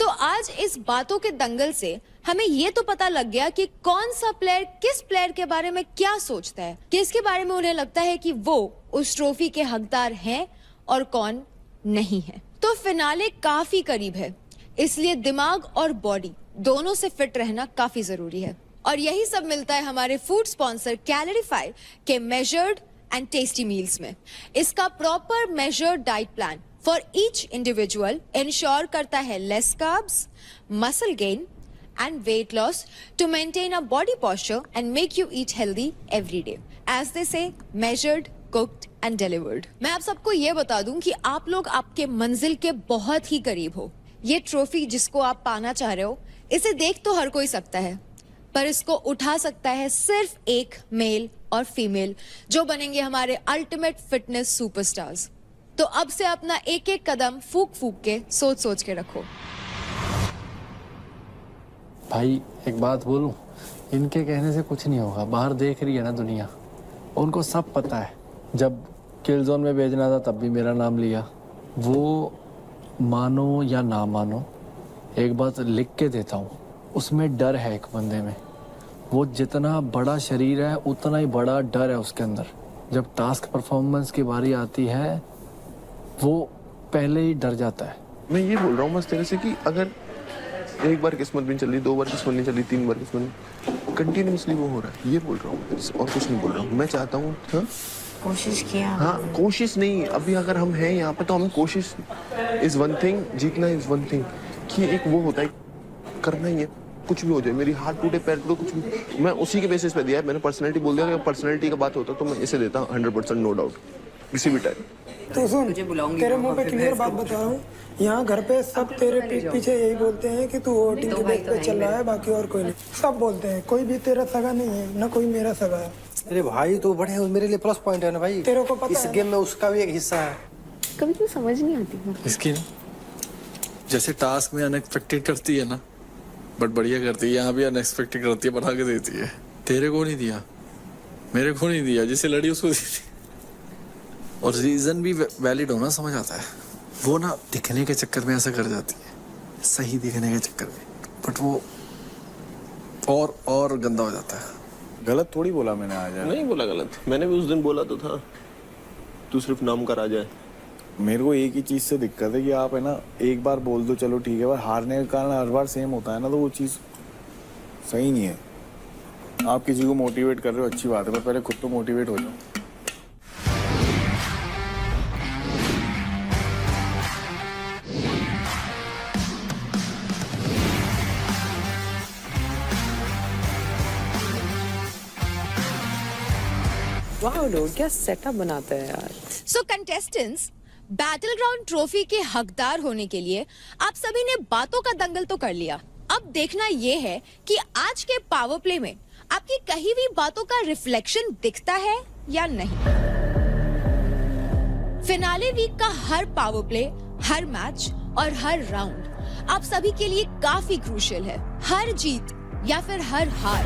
तो आज इस बातों के दंगल से हमें ये तो पता लग गया कि कौन सा प्लेयर किस प्लेयर के बारे में क्या सोचता है, किसके बारे में उन्हें लगता है कि वो उस ट्रॉफी के हकदार हैं और कौन नहीं है। तो फिनाले काफी करीब है, इसलिए दिमाग और बॉडी दोनों से फिट रहना काफी जरूरी है। और यही सब मिलता है हमारे फूड स्पॉन्सर कैलोरीफाई के मेजर्ड एंड टेस्टी मील्स में। इसका proper measured diet plan for each individual ensure करता है less carbs, muscle gain and weight loss to maintain a body posture and make you eat healthy every day. As they say, measured, cooked and delivered. मैं आप सबको ये बता दूं कि आप लोग आपके मंजिल के बहुत ही करीब हो। ये ट्रॉफी जिसको आप पाना चाह रहे हो, इसे देख तो हर कोई सकता है, पर इसको उठा सकता है सिर्फ एक मेल और फीमेल, जो बनेंगे हमारे अल्टीमेट फिटनेस सुपरस्टार्स। तो अब से अपना एक एक कदम फूक फूक के, सोच सोच के रखो। भाई एक बात बोलूं, इनके कहने से कुछ नहीं होगा। बाहर देख रही है ना दुनिया, उनको सब पता है। जब किल जोन में भेजना था तब भी मेरा नाम लिया। वो मानो या ना मानो, एक बात लिख के देता हूँ, उसमें डर है एक बंदे में। वो जितना बड़ा शरीर है उतना ही बड़ा डर है उसके अंदर। जब टास्क परफॉर्मेंस की बारी आती है वो पहले ही डर जाता है। मैं ये बोल रहा हूँ बस तेरे से कि अगर एक बार किस्मत भी चली, 2 बार किस्मत नहीं चली, 3 बार किस्मत, कंटिन्यूसली वो हो रहा है, ये बोल रहा हूँ और कुछ नहीं बोल रहा हूँ। मैं चाहता हूँ कोशिश किया। हाँ, कोशिश नहीं, अभी अगर हम हैं यहाँ पे तो हम कोशिश इज वन थिंग, जीतना इज वन थिंग। कि एक वो होता है करना ही है, कुछ भी हो जाए, मेरी हाथ टूटे पैर टूटे कुछ भी, मैं उसी के बेसिस पे दिया है मैंने। पर्सनैलिटी बोल दिया, अगर पर्सनैलिटी का बात होता तो मैं इसे देता 100% नो डाउट किसी भी टाइम। तो सुन, तेरे मुंह पे क्लियर बात बता रहा हूँ, यहाँ घर पे सब तेरे पीठ पीछे यही बोलते हैं कि तू वोटिंग के बेस पे चल रहा है, बाकी और कोई नहीं। सब बोलते हैं, कोई भी तेरा सगा नहीं है, ना कोई मेरा सगा है। अरे भाई तो बड़े मेरे लिए प्लस पॉइंट है ना भाई, तेरे को पता इस गेम में उसका भी एक हिस्सा है। कभी तो समझ नहीं आती है इसकी ना, जैसे टास्क में अनएक्सपेक्टेड करती है ना, बट बढ़िया करती है, यहाँ भी अनएक्सपेक्टेड करती है, बना के देती है। तेरे को नहीं दिया, मेरे को नहीं दिया, जिसे लड़ी उसको दी थी। और रीजन भी वैलिड होना समझ आता है, वो ना दिखने के चक्कर में ऐसा कर जाती है, सही दिखने के चक्कर में, बट वो और गंदा हो जाता है। गलत थोड़ी बोला मैंने आज। नहीं बोला गलत, मैंने भी उस दिन बोला तो था तू सिर्फ नाम का राजा है। मेरे को एक ही चीज से दिक्कत है कि आप है ना एक बार बोल दो चलो ठीक है, पर हारने का कारण हर बार सेम होता है ना, तो वो चीज सही नहीं है। आप किसी को मोटिवेट कर रहे हो अच्छी बात है, पर पहले खुद तो मोटिवेट हो जाओ। वाह लोग क्या सेटअप बनाते हैं यार। सो कंटेस्टेंट्स, बैटल ग्राउंड ट्रॉफी के हकदार होने के लिए आप सभी ने बातों का दंगल तो कर लिया। अब देखना यह है कि आज के पावर प्ले में आपकी कही हुई बातों का रिफ्लेक्शन दिखता है या नहीं। फिनाले वीक का हर पावर प्ले, हर मैच और हर राउंड आप सभी के लिए काफी क्रूशियल है। हर जीत या फिर हर हार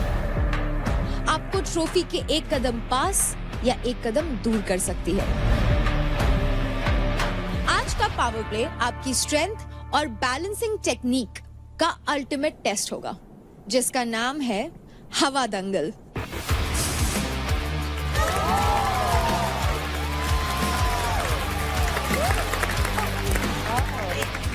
आपको ट्रॉफी के एक कदम पास या एक कदम दूर कर सकती है। आज का पावर प्ले आपकी स्ट्रेंथ और बैलेंसिंग टेक्निक का अल्टीमेट टेस्ट होगा, जिसका नाम है हवा दंगल।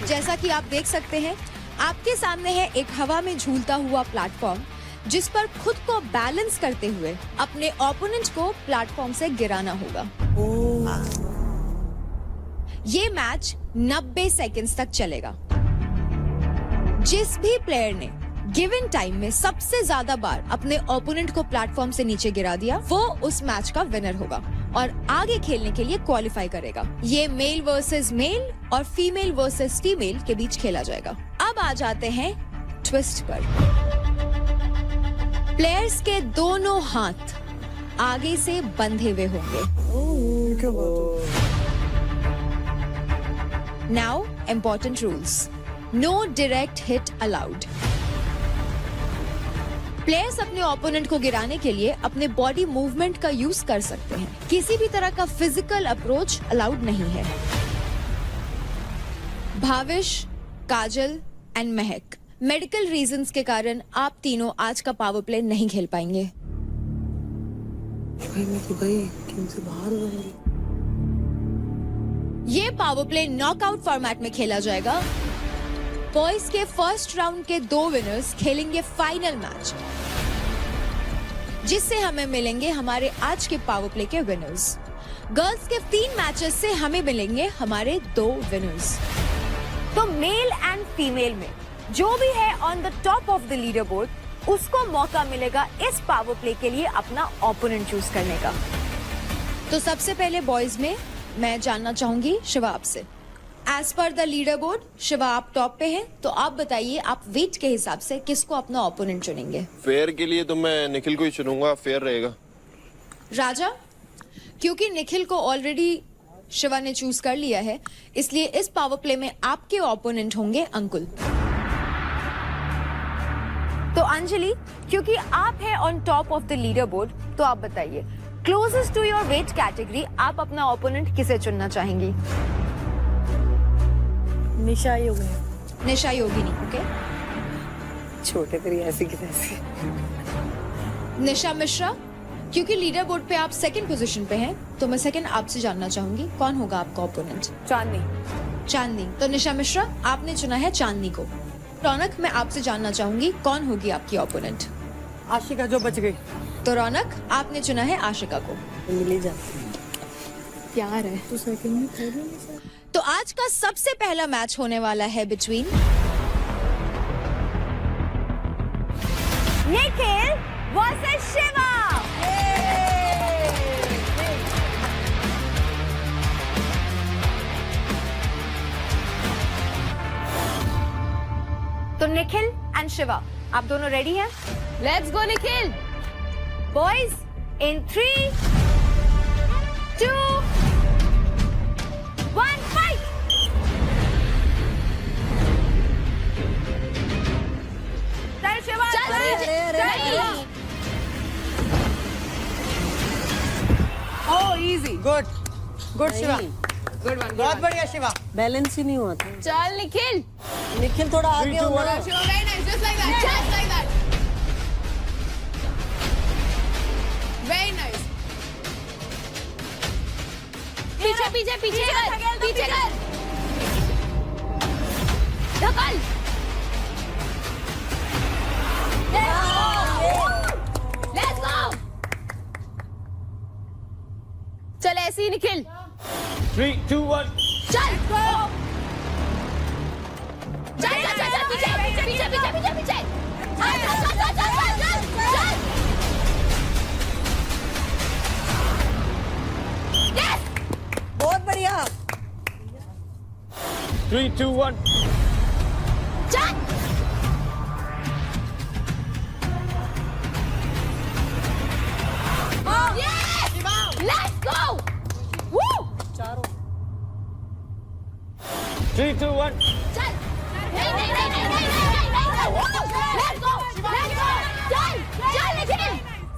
जैसा कि आप देख सकते हैं, आपके सामने है एक हवा में झूलता हुआ प्लेटफॉर्म, जिस पर खुद को बैलेंस करते हुए अपने ओपोनेंट को प्लेटफॉर्म से गिराना होगा। ये मैच 90 सेकंड्स तक चलेगा। जिस भी प्लेयर ने गिवन टाइम में सबसे ज्यादा बार अपने ओपोनेंट को प्लेटफॉर्म से नीचे गिरा दिया, वो उस मैच का विनर होगा और आगे खेलने के लिए क्वालिफाई करेगा। ये मेल वर्सेस मेल और फीमेल वर्सेस फीमेल के बीच खेला जाएगा। अब आ जाते हैं ट्विस्ट पर। प्लेयर्स के दोनों हाथ आगे से बंधे हुए होंगे। Now important rules, no direct hit allowed. Players अपने ओपोनेंट को गिराने के लिए अपने बॉडी मूवमेंट का यूज कर सकते हैं, किसी भी तरह का फिजिकल अप्रोच अलाउड नहीं है। भाविश, काजल एंड महक, मेडिकल रीजंस के कारण आप तीनों आज का पावर प्ले नहीं खेल पाएंगे। ये पावर प्ले नॉकआउट फॉर्मेट में खेला जाएगा। बॉयज के फर्स्ट राउंड के 2 विनर्स खेलेंगे फाइनल मैच, जिससे हमें मिलेंगे हमारे आज के पावर प्ले के विनर्स। गर्ल्स के 3 मैचेस से हमें मिलेंगे हमारे 2 विनर्स। तो मेल एंड फीमेल में जो भी है on the top of the leader board, उसको मौका मिलेगा इस पावर प्ले के लिए अपना ओपोनेंट चूज करने का। तो सबसे पहले बॉयज में मैं जानना चाहूंगी शिवा आपसे। As per the leader board, Shiva आप टॉप पे हैं, तो आप बताइए आप वेट के हिसाब से किसको अपना ओपोनेंट चुनेंगे? फेयर के लिए तो मैं निखिल को ही चुनूंगा, फेयर रहेगा। राजा, क्योंकि निखिल को ऑलरेडी शिवा ने चूज कर लिया है, इसलिए इस पावर प्ले में आपके ओपोनेंट होंगे अंकुल। तो अंजलि, क्योंकि आप हैं on top of the leader board, तो आप बताइए closest to your weight category आप अपना ओपोनेंट किसे चुनना चाहेंगी? निशा योगिनी। निशा योगिनी, ओके। छोटे तेरी ऐसी की तैसी। निशा मिश्रा, क्योंकि लीडर बोर्ड पे आप सेकंड पोजीशन पे हैं, तो मैं सेकंड आपसे जानना चाहूंगी कौन होगा आपका ओपोनेंट? चांदनी। चांदनी, तो निशा मिश्रा आपने चुना है चांदनी को। रौनक, मैं आपसे जानना चाहूंगी कौन होगी आपकी ओपोनेंट? आशिका जो बच गई। तो रौनक, आपने चुना है आशिका को। मिली जाती प्यार है तो सेकंड में थर्ड में। तो आज का सबसे पहला मैच होने वाला है बिटवीन निखिल वर्सेस शिवा। तो निखिल एंड शिवा, आप दोनों रेडी हैं? Let's go Nikhil. Boys in 3, 2, 1 fight. चल Shiva, oh easy, good Shiva, good one, बहुत बढ़िया शिवा। बैलेंस ही नहीं हुआ था। चल निखिल। निखिल थोड़ा आगे हो ना। Shiva very nice, just like that, just like that. Very nice. पीछे पीछे पीछे कर, पीछे कर। धकल। Let's go. चल ऐसे ही निखिल। 3, 2, 1 चल गो। चल चल चल चल, पीछे पीछे पीछे पीछे पीछे पीछे। चल चल चल चल चल चल चल। यस, बहुत बढ़िया। 3, 2, 1 चल। Yes, let's go. वू। 3, 2, 1 चल। नहीं नहीं नहीं नहीं नहीं नहीं नहीं। Let's go, let's go. चल चल निखिल,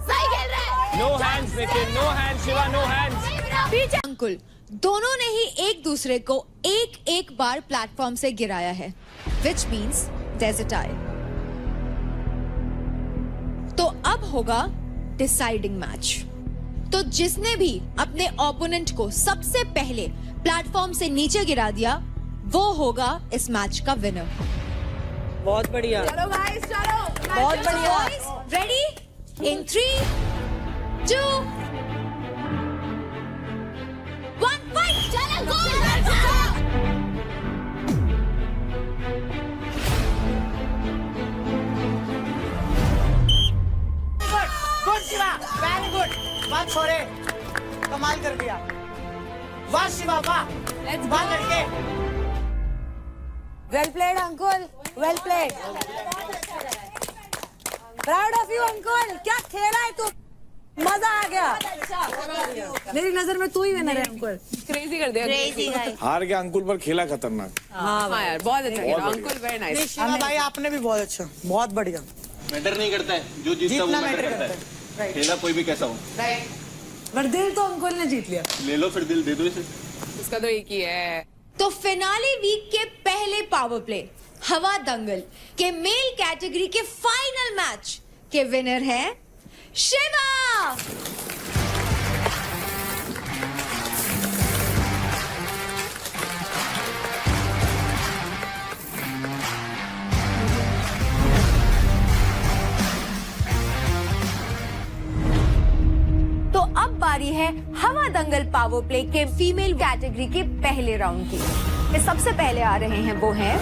सही खेल रहा है। No hands Nikhil, no hands Shiva, no hands. पीछे अंकुल दोनों ने ही एक दूसरे को एक एक बार प्लेटफॉर्म से गिराया है, which means there is a tie. तो अब होगा डिसाइडिंग मैच। तो जिसने भी अपने ओपोनेंट को सबसे पहले प्लेटफॉर्म से नीचे गिरा दिया, वो होगा इस मैच का विनर। बहुत बढ़िया। चलो गाइस, चलो। बहुत बढ़िया। Ready in 3, 2, 1 fight. चलो go. Good Shiva, very good. वाह छोरे, कमाल कर दिया। वाह शिवा, वाह। वाह लड़के। Well played Ankul, well played. Proud of you Ankul, क्या खेला है तू, मजा आ गया। मेरी नजर में तू ही विनर है अंकुल। क्रेजी कर दिया, क्रेजी गाइस। हार गया अंकुल पर खेला खतरनाक। हाँ यार, बहुत अच्छा खेला अंकुल, वेरी नाइस। शिवा भाई आपने भी बहुत अच्छा, बहुत बढ़िया। मैटर नहीं करता है, जो जीतता है वो मैटर करता है। खेला कोई भी कैसा हो। पर दिल तो अंकुल ने जीत लिया। ले लो फिर, दिल दे दो इसे। उसका तो एक ही है। तो फिनाले वीक के पहले पावर प्ले हवा दंगल के मेल कैटेगरी के फाइनल मैच के विनर हैं शिवा। तो अब बारी है हवा दंगल पावर प्ले के फीमेल कैटेगरी के पहले राउंड की। सबसे पहले आ रहे हैं वो हैं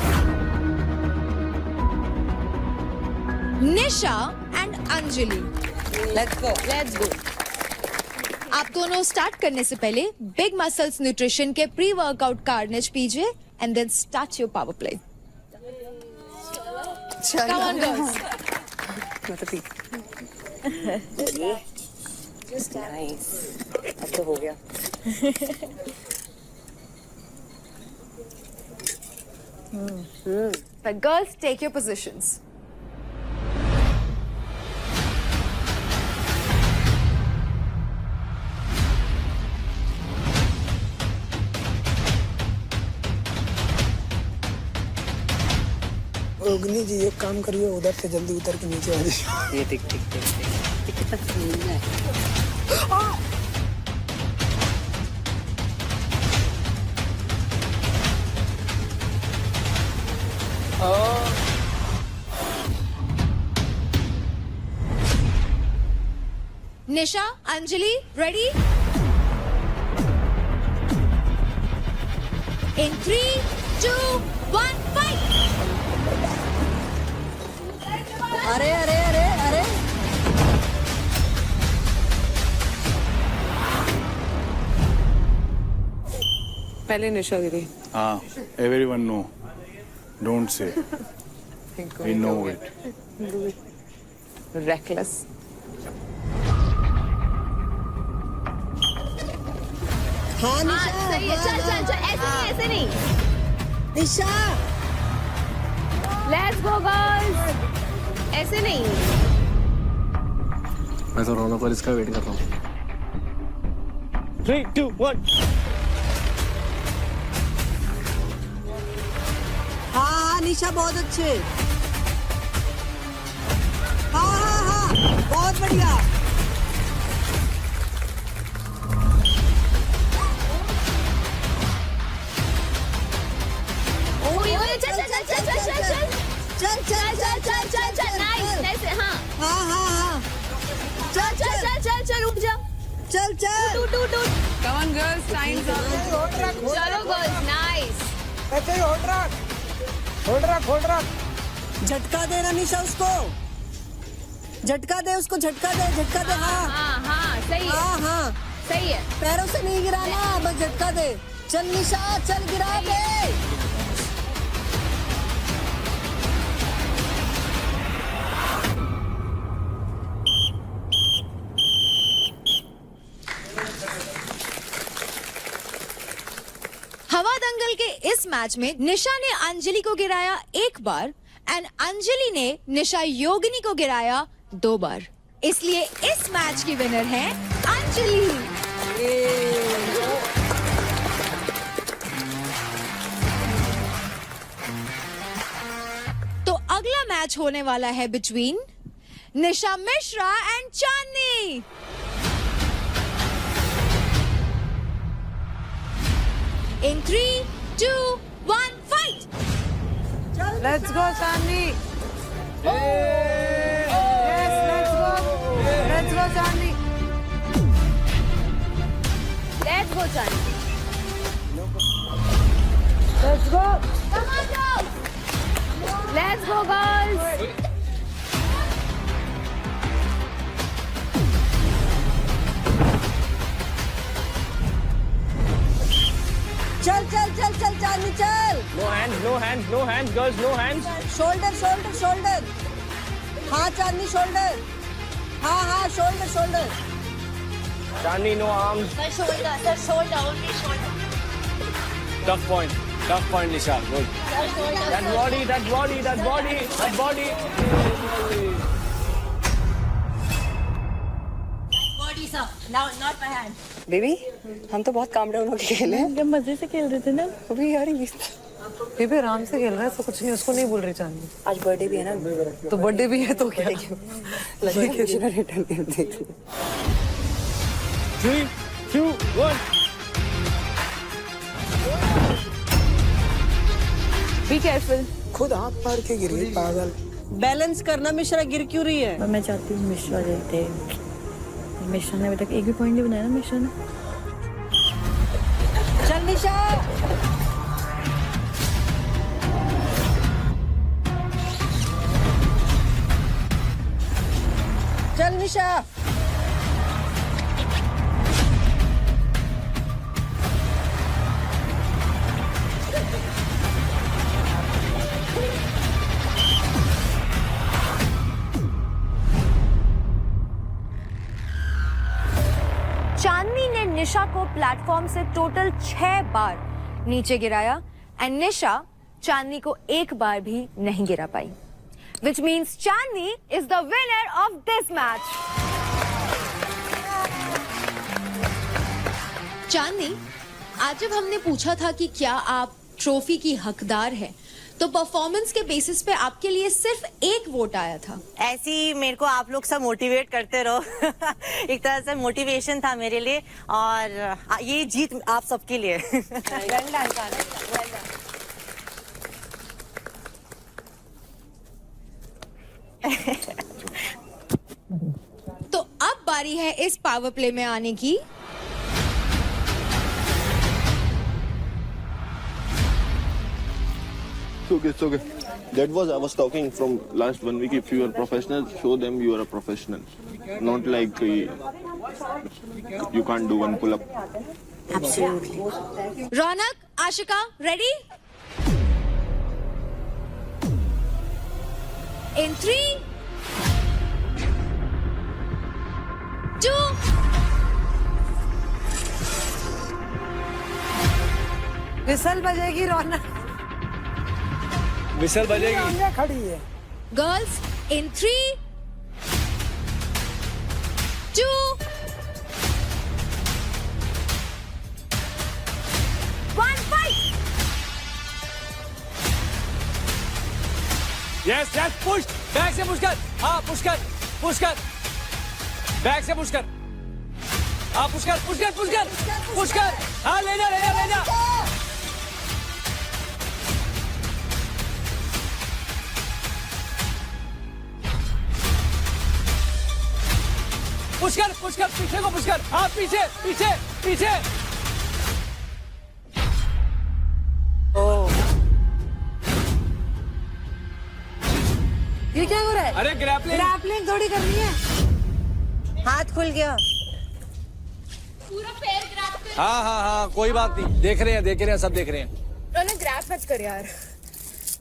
Nisha and Anjali. Let's go, let's go. आप दोनों स्टार्ट करने से पहले बिग मसल्स न्यूट्रिशन के प्री वर्कआउट कार्नेज पीजिए and then start your power play. Come on girls. Nice, अब तो हो गया। But girls, take your positions. अग्नि जी एक काम करिए, उधर से जल्दी उतर के नीचे आ जाइए। ये ठीक ठीक ठीक। Nisha, Anjali, ready? In 3, 2, 1, fight! अरे अरे अरे अरे पहले निशा गिरी. हाँ, everyone know. Don't say. We know it. Reckless. हाँ सही है. चल चल चल, ऐसे नहीं. निशा. Let's go girls. ऐसे नहीं. मैं तो रौनक और इसका वेट कर रहा हूँ. 3, 2, 1. हाँ निशा बहुत अच्छे. हाँ बहुत बढ़िया. चल चल चल चल चल चल चल चल चल चल चल. नाइस. हाँ. चल चल चल चल चल, रुक जा. चल टूट. Come on girls, time's up. चलो गर्ल्स. नाइस. होल्ड रख. झटका दे ना निशा उसको. झटका दे उसको. झटका दे. हाँ सही है. हाँ सही है. पैरों से नहीं गिराना, बस झटका दे. चल निशा, चल गिरा दे. हवा दंगल के इस मैच में निशा ने अंजलि को गिराया 1 बार एंड अंजलि ने निशा योगिनी को गिराया 2 बार. इसलिए इस मैच की विनर है अंजलि. तो अगला मैच होने वाला है between Nisha Mishra and Chandni. In 3, 2, 1, fight! Let's go, Chandni. Yes, let's go. Let's go, Chandni. Let's go Chandni. Let's go. Come on girls. Let's go girls. चल चांदनी चल. No hands, girls, no hands. Shoulder. हाँ चांदनी shoulder. हाँ shoulder. Chandni, no arms. Sir, shoulder, only shoulder. Tough point, Nisha. Good. That body. Body, sir. Now, not my hand. Baby हम तो बहुत calm down होके खेले हैं. मजे से खेल रहे थे ना. अभी यार बेबी आराम से खेल रहा है तो कुछ नहीं. उसको नहीं बोल रही चांदनी. आज बर्थडे भी है ना. तो बर्थडे भी है तो क्या लगे कि उसने रिटर्न देख लिया. 3, 2, 1. Be careful. खुद हाथ मार के गिरी पागल. बैलेंस करना. मिश्रा गिर क्यों रही है? मैं चाहती हूँ मिश्रा जीते. मिश्रा ने अभी तक एक भी पॉइंट नहीं बनाया ना. मिश्रा ने. चल निशा. चल निशा. चांदनी ने निशा को प्लेटफॉर्म से टोटल 6 बार नीचे गिराया एंड निशा चांदनी को 1 बार भी नहीं गिरा पाई. Which means Chandni is the winner of this match. चांदनी, आज जब हमने पूछा था कि क्या आप ट्रॉफी की हकदार हैं, तो परफॉर्मेंस के बेसिस पे आपके लिए सिर्फ 1 वोट आया था. ऐसे ही मेरे को आप लोग सब मोटिवेट करते रहो. एक तरह से मोटिवेशन था मेरे लिए और ये जीत आप सबके लिए. Well done. तो अब बारी है इस पावर प्ले में आने की. It's okay. That was I was talking from last 1 week. If you are professional, show them you are a professional. Not like you can't do 1 pull-up. Absolutely. Raunak, Ashika, ready? In 3, 2, whistle बजेगी Raunak. Whistle बजेगी। खड़ी है। girls, in 3, 2, 1, fight! Yes yes push, back से push कर, हाँ push कर, push कर, back से पुश कर, हाँ पुश कर, पुश कर, पुश कर, पुश कर, हाँ ले जा, ले जा, ले जा। पुश कर, पुश कर, पीछे को पुश कर, हाँ पीछे, पीछे, पीछे। ये क्या हो रहा है? अरे ग्रैपलिंग। ग्रैपलिंग थोड़ी करनी है। हाथ खुल गया। पूरा पैर ग्रैब कर। हाँ हाँ हाँ कोई बात नहीं, देख रहे हैं, सब देख रहे हैं। रौनक ग्रैब मत कर यार,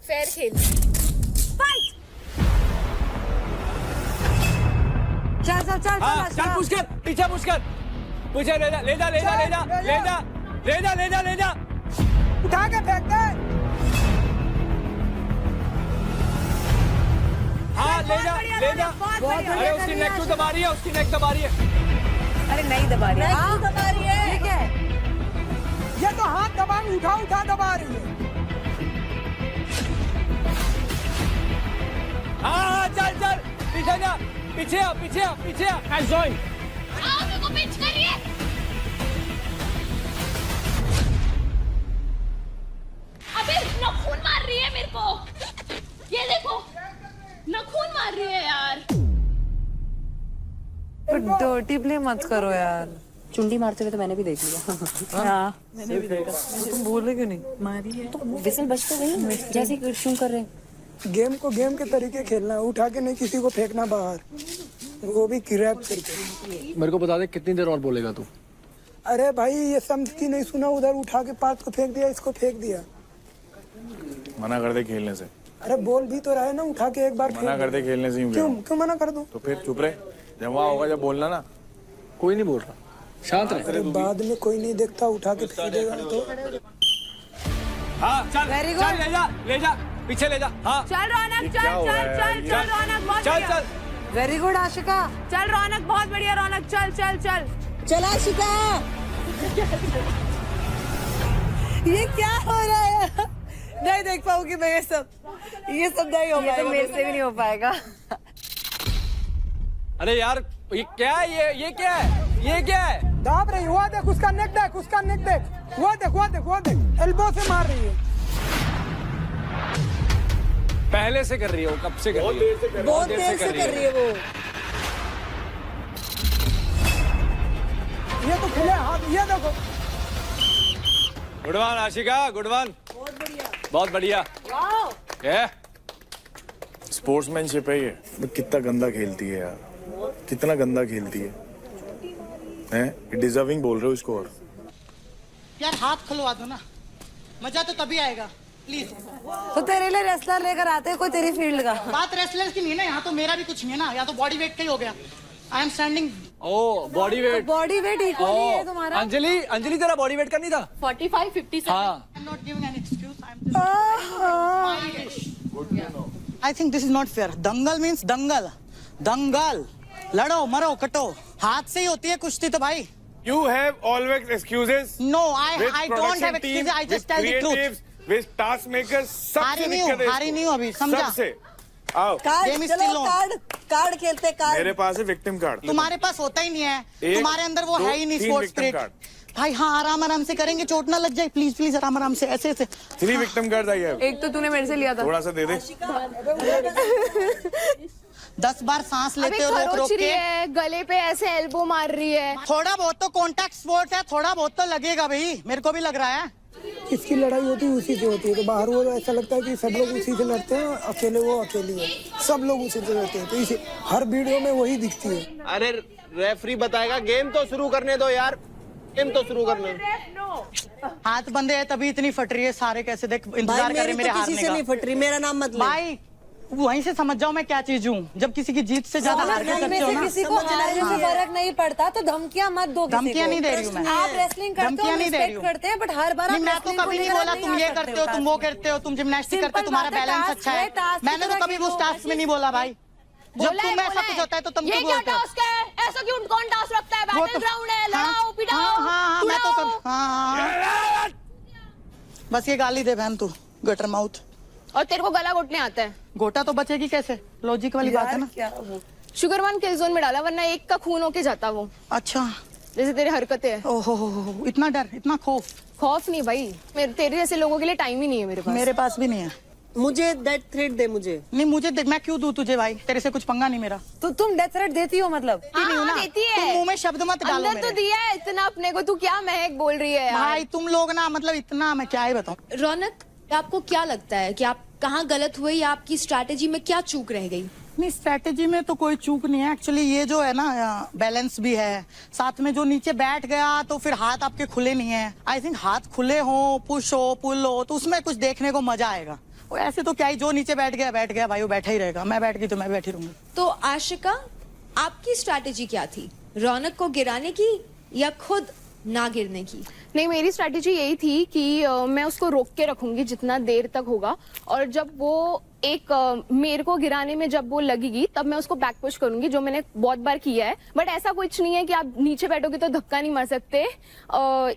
फेयर खेल। फाइट! चल चल चल हाँ चल पुश कर, पीछे पुश कर, पीछे ले जा, ले जा, ले जा, ले जा, ले जा, ले जा, ले जा, ले जा। उठा के फेंक दे। हाँ ले जा, ले जा। अरे उसकी नेक तो दबा रही है, उसकी नेक दबा रही है। अरे नहीं दबा रही है। हाँ दबा रही है। ठीक है। ये तो हाथ दबा उठा उठा दबा रही है। हाँ चल चल, पीछे जा, पीछे आ, पीछे आ, पीछे आ। Nice join. आओ मेरे को पिच करिए। अबे नाखून मार रही है मेरे को, ये देखो नाखून मार रही है यार। डर्टी प्ले मत करो यार। चुंडी मारते हुए तो मैंने भी देख लिया। हाँ मैंने भी देखा। तुम बोले क्यों नहीं? मारी है तो विसल बज तो गई, जैसे शू कर रहे हैं। गेम को गेम के तरीके खेलना है, उठा के नहीं किसी को फेंकना बाहर, वो भी क्रैप करके। मेरे को बता दे कितनी देर और बोलेगा तू? अरे भाई ये समझ की नहीं सुना, उधर उठा के पास को फेंक दिया, इसको फेंक दिया। मना कर दे खेलने से। अरे बोल भी तो रहा है ना, उठा के एक बार मना कर दे खेलने से। क्यों क्यों मना कर दूं? तो फिर चुप रहे, जब वहाँ होगा जब बोलना ना। कोई नहीं बोल रहा, शांत रहे। अरे बाद में कोई नहीं देखता, उठा के फेंक देगा तो। हाँ चल, Very good. चल ले जा, ले जा, पीछे ले जा। हाँ चल रौनक, चल चल चल चल रौनक, बहुत चल बढ़िया। चल। Very good Ashika. चल रौनक, बहुत बढ़िया रौनक, चल चल चल। चल आशिका। ये क्या हो रहा है? नहीं देख पाऊंगी मैं ये सब नहीं हो पाएगा। तो मेरे से भी नहीं हो पाएगा। अरे यार ये क्या है? ये क्या है? ये क्या है? दाब रही, हुआ देख उसका नेक देख, उसका नेक देख, हुआ देख, हुआ देख, हुआ देख, एल्बो से मार रही है। पहले से कर रही है वो, कब से कर रही है? बहुत देर से कर रही है वो। ये तो खुले हाथ, ये देखो। Good one Ashika, good one. बहुत बढ़िया, बहुत बढ़िया। वाह। स्पोर्ट्समैनशिप है ये। कितना गंदा खेलती है यार, कितना गंदा खेलती है। हैं डिजर्विंग बोल रहे हो इसको। और यार हाथ खुलवा दो ना, मजा तो तभी आएगा प्लीज। तो तेरे लिए रेसलर लेकर आते हैं कोई तेरी फील्ड का। बात रेसलर की नहीं है ना, यहाँ तो मेरा भी कुछ नहीं है ना, यहाँ तो बॉडी वेट का ही हो गया। I am standing. Oh body weight, body weight equally है तुम्हारा। अंजलि, अंजलि तेरा बॉडी वेट का नहीं था? 45, 57। हाँ। I'm not giving an excuse. I think this is not fair. Dangal means दंगल, दंगल, लड़ो मरो कटो, हाथ से ही होती है कुश्ती तो भाई। You have always excuses. No, I don't have excuses. I just tell the truth. With task makers, सबसे दिक्कत है। हारी नहीं हूँ अभी, समझा? सबसे। आओ। कार्ड खेलते कार्ड। मेरे पास है विक्टिम कार्ड। तुम्हारे पास होता ही नहीं है, तुम्हारे अंदर वो है ही नहीं स्पोर्ट्स स्पिरिट। भाई हाँ आराम आराम से करेंगे, चोट ना लग जाए, प्लीज प्लीज आराम आराम से, ऐसे ऐसे। 3 विक्टिम कार्ड आई है। एक तो तूने मेरे से लिया था। थोड़ा सा दे दे। 10 बार सांस लेते हो रोक रोक के, गले पे ऐसे एल्बो मार रही है। थोड़ा बहुत तो कॉन्टैक्ट स्पोर्ट है, थोड़ा बहुत तो लगेगा भाई, मेरे को भी लग रहा है। इसकी लड़ाई होती है उसी से होती है, तो बाहर वो ऐसा लगता है कि सब लोग उसी से लड़ते हैं, अकेले वो अकेली है, सब लोग उसी से लड़ते हैं, तो इसे हर वीडियो में वही दिखती है। अरे रेफरी बताएगा, गेम तो शुरू करने दो यार। गेम तो शुरू करना। हाथ बंदे है तभी इतनी फट रही है, सारे कैसे देख इंतजार कर रहे हैं मेरे हारने का। नहीं फट रही, मेरा नाम मत ले भाई, वहीं से समझ जाओ मैं क्या चीज हूँ। जब किसी की जीत से ज्यादा हार के सकते हो ना, किसी को हारने से फर्क नहीं पड़ता तो धमकियां मत दो। धमकियां नहीं दे रही हूँ मैं, आप रेसलिंग करते हो, रिस्पेक्ट करते हैं, बट हर बार मैं तो कभी नहीं बोला तुम ये करते हो, तुम वो करते हो, तुम जिम्नास्टिक करते हो, तुम्हारा बैलेंस अच्छा है। मैंने तो कभी उस टास्क में नहीं बोला भाई। जब तुम ऐसा कुछ होता है तो तुम क्यों बोलते हो? ऐसा क्यों कौन टास्क रखता है? बैटल ग्राउंड है, लड़ाओ पिटाओ। हाँ, मैं तो हाँ, बस ये गाली दे बहन तू, गटर माउथ। और तेरे को गला घोटने आता है? गोटा तो बचेगी कैसे, लॉजिक वाली बात है ना। शुगर 1 किल जोन में डाला, वरना एक का खून होके जाता वो। अच्छा, जैसे तेरी हरकतें है। ओहो, इतना डर, इतना खौफ नहीं भाई, तेरे जैसे लोगों के लिए टाइम ही नहीं है मेरे पास भी नहीं है। मुझे डेथ थ्रेट दे, मुझे नहीं, मुझे मैं क्यों दूं तुझे भाई, तेरे से कुछ पंगा नहीं मेरा। तो तुम डेथ थ्रेट देती हो मतलब? देती है। तुम मुंह में शब्द मत डालो अंदर तो दिया है इतना अपने को, तू क्या महक बोल रही है भाई। तुम लोग ना मतलब इतना, मैं क्या ही बताऊं। रौनक, आपको क्या लगता है कि आप कहाँ गलत हुए या आपकी स्ट्रैटेजी में क्या चूक रह गई? नहीं, स्ट्रैटेजी में तो कोई चूक नहीं है एक्चुअली। ये जो है ना बैलेंस भी है, साथ में जो नीचे बैठ गया तो फिर हाथ आपके खुले नहीं है। आई थिंक हाथ खुले हो, पुश हो, पुल हो, तो उसमें कुछ देखने को मजा आएगा। ऐसे तो क्या ही, जो नीचे बैठ गया भाई वो बैठा ही रहेगा, मैं बैठ गई तो मैं बैठी रहूंगी। तो आशिका, आपकी स्ट्रैटेजी क्या थी? रौनक को गिराने की या खुद ना गिरने की? नहीं, मेरी स्ट्रैटेजी यही थी कि मैं उसको रोक के रखूंगी जितना देर तक होगा, और जब वो मेरे को गिराने में जब वो लगेगी तब मैं उसको बैक पुश करूंगी, जो मैंने बहुत बार किया है। बट ऐसा कुछ नहीं है कि आप नीचे बैठोगे तो धक्का नहीं मार सकते।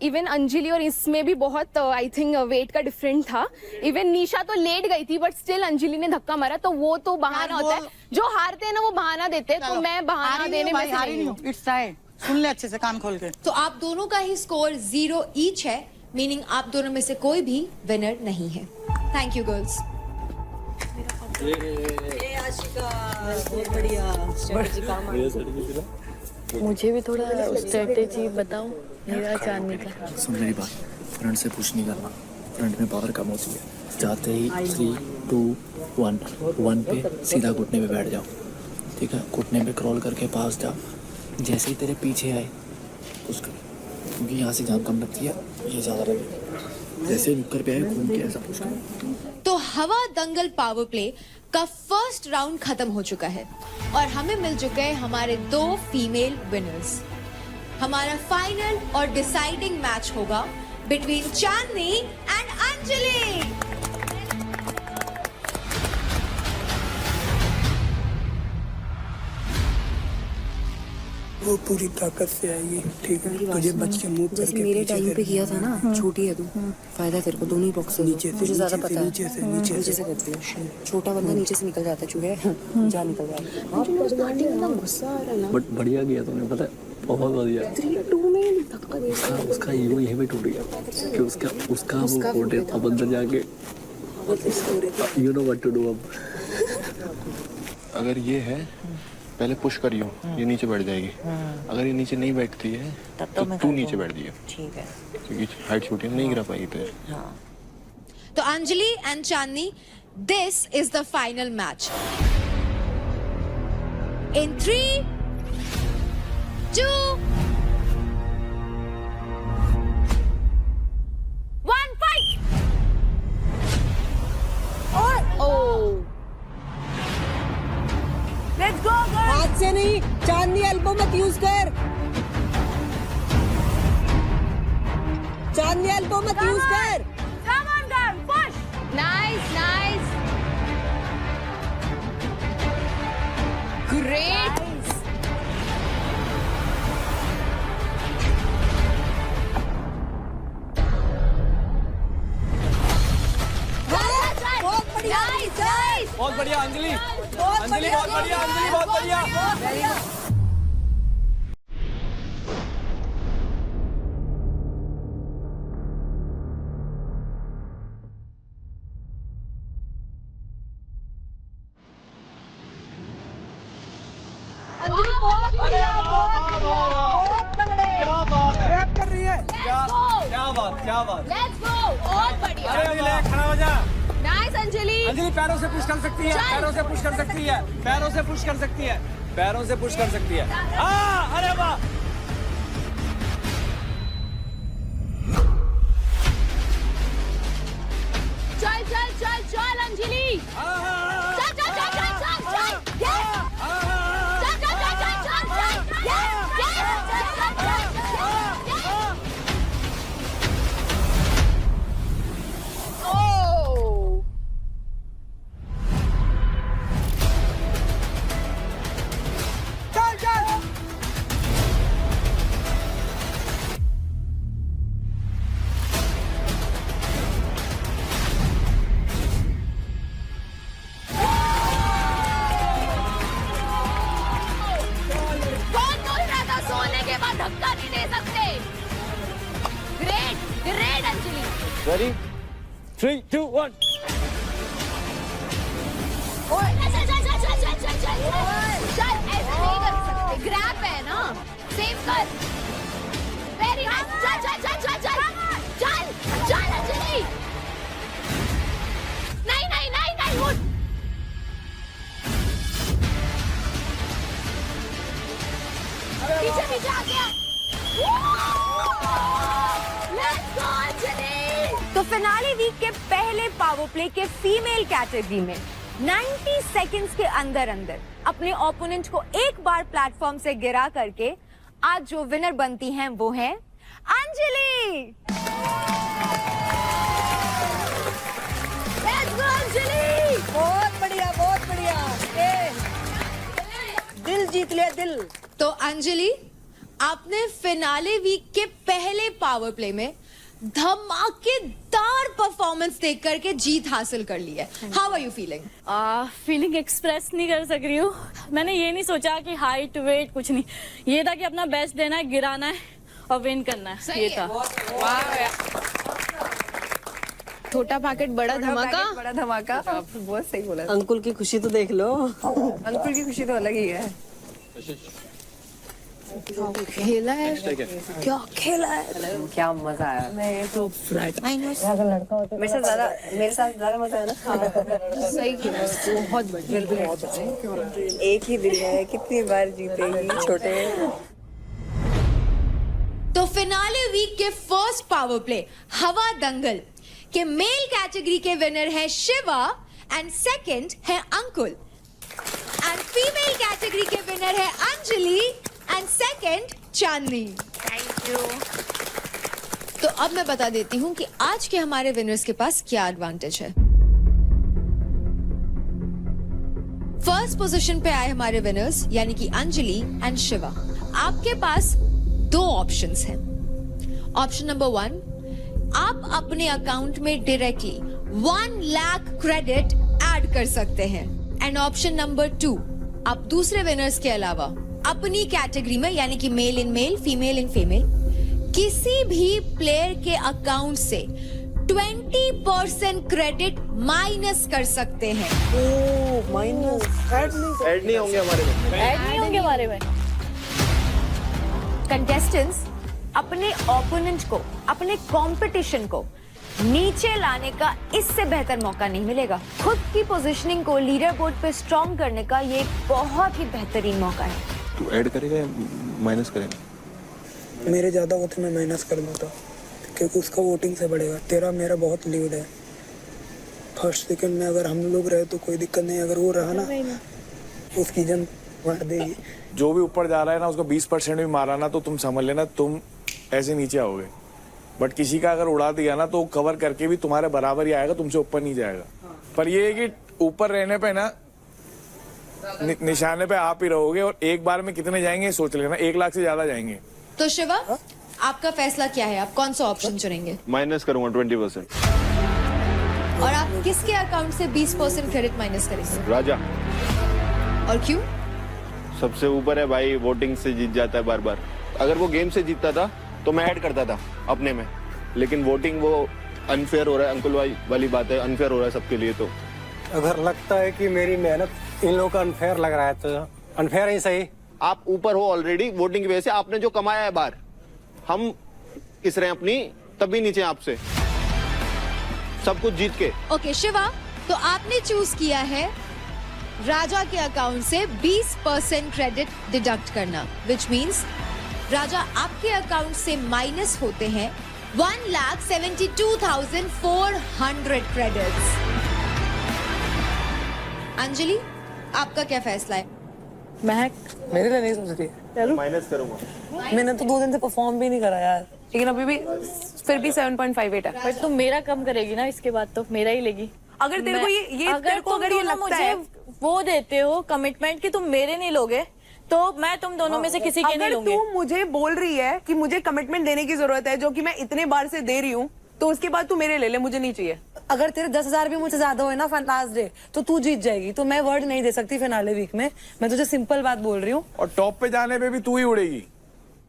इवन अंजलि और इसमें भी बहुत आई थिंक वेट का डिफरेंट था। इवन निशा तो लेट गई थी बट स्टिल अंजलि ने धक्का मारा, तो वो तो बहाना होता है। जो हारते हैं ना वो बहाना देते हैं, तो मैं बहाना देने में से नहीं हूँ। सुन ले अच्छे से, कान खोल के। तो आप दोनों का ही स्कोर 0 ईच है, मीनिंग आप दोनों में से कोई भी विनर नहीं है। Thank you girls. मुझे भी थोड़ा स्ट्रेटेजी बताओ मेरा चांदनी का। सुन मेरी बात, फ्रंट से पुश नहीं करना, फ्रंट में पावर कम होती है। जाते ही 3, 2, 1 पे सीधा घुटने पे बैठ जाओ, ठीक है? घुटने पे क्रॉल करके पास जाओ, जैसे ही तेरे पीछे आए पुश कर, क्योंकि यहाँ से जान कम लगती है, ये ज़्यादा लगेगा। जैसे नुक्कर पे आए घूम के ऐसा पुश कर। तो हवा दंगल पावर प्ले का फर्स्ट राउंड खत्म हो चुका है और हमें मिल चुके हैं हमारे 2 फीमेल विनर्स। हमारा फाइनल और डिसाइडिंग मैच होगा बिटवीन चांदनी एंड अंजलि। वो पूरी ताकत से आएगी, ठीक है? तुझे बच के मूव करके जैसे मेरे टाइम पे किया था ना, छोटी है तू, फायदा तेरे को दोनों ही बॉक्स नीचे से, मुझे ज्यादा पता है। नीचे से करती है, छोटा बंदा नीचे से निकल जाता है, चूहे जा निकल जाता है। गुस्सा आ रहा है बट बढ़िया किया तूने, पता है? बहुत बढ़िया। 3-2 में धक्का दे उसका ईगो यहीं पे टूट गया कि उसका वो कोट है। अब अंदर जाके you know what to do. अब अगर ये है, पहले पुश करियो, ये नीचे बैठ जाएगी। अगर ये नीचे नहीं बैठती है तो तू नीचे बैठ जाइए, ठीक है? क्योंकि हाइट छोटी नहीं गिरा पाएगी तेरे। तो Anjali and Chandni, this is the final match. In 3, 2, 1 fight. Let's go girls. हाथ से नहीं, चांदनी एल्बो मत यूज कर, चांदनी एल्बो मत यूज कर। Come on girl, push. Nice, nice. Great. बहुत बढ़िया, बहुत बढ़िया अंजलि, बहुत बढ़िया, अंजलि बहुत बढ़िया। क्या बात। Let's go. बहुत बढ़िया। खड़ा हो जा। Nice अंजलि। अंजलि पैरों से पुश कर सकती है, पैरों से पुश कर सकती है, पैरों से पुश कर सकती है, पैरों से पुश कर सकती है। अरे वाह। धक्का नहीं दे सकते। Great great Anjali. Ready? 3, 2, 1. चल चल चल चल चल चल चल चल, ऐसे नहीं कर सकते, ग्रैब है ना, सेव कर। वेरी नाइस, चल चल चल चल चल चल चल अंजलि। नहीं नहीं नहीं नहीं, उठ। पीछे पीछे आ गया। Let's go Anjali. तो फिनाले वीक के पहले पावर प्ले के फीमेल कैटेगरी में 90 सेकंड्स के अंदर अंदर अपने ओपोनेंट को एक बार प्लेटफॉर्म से गिरा करके आज जो विनर बनती हैं वो है अंजलि। लेट्स गो अंजलि। बहुत बढ़िया बहुत बढ़िया। दिल जीत लिया, दिल। तो अंजलि, आपने फिनाले वीक के पहले पावर प्ले में धमाकेदार परफॉर्मेंस देख करके जीत हासिल कर ली है। How are you feeling? Feeling express नहीं कर सक रही हूँ। मैंने ये नहीं सोचा कि हाइट वेट कुछ नहीं, ये था कि अपना बेस्ट देना है, गिराना है और विन करना है। ये था। छोटा पैकेट बड़ा धमाका। बड़ा धमाका। बहुत सही बोला। अंकुल की खुशी तो देख लो। अंकुल की खुशी तो अलग ही है। खेला है क्या? खेला है क्या मजा आया। मैं तो लड़का होता मेरे साथ ज्यादा मजा है ना। सही खेला, बहुत बढ़िया। एक ही दिल है, कितनी बार जीतेगी छोटे। तो फिनाले वीक के फर्स्ट पावर प्ले हवा दंगल के मेल कैटेगरी के विनर है शिवा एंड सेकंड है अंकुल, एंड फीमेल कैटेगरी के विनर है Anjali and second Chandni. Thank you. तो अब मैं बता देती हूं कि आज के हमारे विनर्स के पास क्या एडवांटेज है। फर्स्ट पोजीशन पे आए हमारे विनर्स यानी कि अंजलि एंड शिवा। आपके पास दो ऑप्शंस हैं। ऑप्शन नंबर 1, आप अपने अकाउंट में डायरेक्टली 1 लाख क्रेडिट ऐड कर सकते हैं, एंड ऑप्शन नंबर 2, आप दूसरे विनर्स के अलावा अपनी कैटेगरी में यानी कि male in male, female in female, किसी भी प्लेयर के अकाउंट से 20% क्रेडिट माइनस कर सकते हैं। माइनस ऐड नहीं होंगे हमारे में। ऐड नहीं होंगे हमारे में। कंटेस्टेंट्स अपने ओपोनेंट को, अपने कंपटीशन को नीचे लाने का इससे बेहतर मौका नहीं मिलेगा। खुद की पोजीशनिंग को लीडर बोर्ड पे स्ट्रॉन्ग करने का ये एक बहुत ही बेहतरीन मौका है। तू ऐड करेगा या माइनस करेगा? मेरे ज्यादा होते मैं माइनस कर दूंगा क्योंकि उसका वोटिंग से बढ़ेगा। तेरा मेरा बहुत लीड है। फर्स्ट सेकंड में अगर हम लोग रहे तो कोई दिक्कत नहीं, अगर वो रहा ना उसकी जन बढ़ देगी। जो भी ऊपर जा रहा है ना उसको 20% भी मारा ना तो तुम समझ लेना तुम ऐसे नीचे आओगे, बट किसी का अगर उड़ा दिया ना तो कवर करके भी तुम्हारे बराबर ही आएगा, तुमसे ऊपर नहीं जाएगा। पर ये है कि ऊपर रहने पे ना निशाने पे आप ही रहोगे, और एक बार में कितने जाएंगे सोच लेना, 1 लाख से ज्यादा जाएंगे। तो शिवा, आपका फैसला क्या है? आप कौन सा ऑप्शन चुनेंगे? माइनस करूंगा 20%। और आप किसके अकाउंट से 20% क्रेडिट माइनस करेंगे? राजा। और क्यों? सबसे ऊपर है भाई, वोटिंग से जीत जाता है बार बार। अगर वो गेम से जीतता था तो मैं ऐड करता था अपने में, लेकिन वोटिंग वो अनफेयर हो रहा है। अंकुल भाई वाली बात है, अनफेयर हो रहा है सबके लिए। तो अगर लगता है कि मेरी मेहनत इन लोगों का अनफेयर लग रहा है तो अनफेयर ही सही। आप ऊपर हो ऑलरेडी, वोटिंग की वजह से आपने जो कमाया है बाहर, हम किस रहे हैं अपनी, तभी नीचे आपसे सब कुछ जीत के। ओके शिवा, तो आपने चूज किया है राजा के अकाउंट से 20% क्रेडिट डिडक्ट करना, विच मीन्स राजा आपके अकाउंट से माइनस होते हैं 1,72,400 क्रेडिट्स। अंजलि, आपका क्या फैसला है? महक मेरे लिए नहीं सोच रही है। माइनस करूंगा। मैंने तो 2 दिन से परफॉर्म भी नहीं करा यार, लेकिन अभी भी फिर भी 7.58 है। बट तुम मेरा कम करेगी ना, इसके बाद तो मेरा ही लेगी। अगर तेरे को ये तेरे को अगर ये लगता है वो देते हो कमिटमेंट कि तुम मेरे नहीं लोगे, तो मैं तुम दोनों में से किसी के नहीं लूंगी। अगर तू मुझे बोल रही है कि मुझे कमिटमेंट देने की जरूरत है, जो कि मैं इतने बार से दे रही हूँ, तो उसके बाद तू मेरे ले ले, मुझे नहीं चाहिए। अगर तेरे 10,000 भी मुझसे ज्यादा हो ना लास्ट डे, तो तू जीत जाएगी। तो मैं वर्ड नहीं दे सकती फिनाले वीक में, मैं तुझे सिंपल बात बोल रही हूँ। और टॉप पे जाने पे भी तू ही उड़ेगी।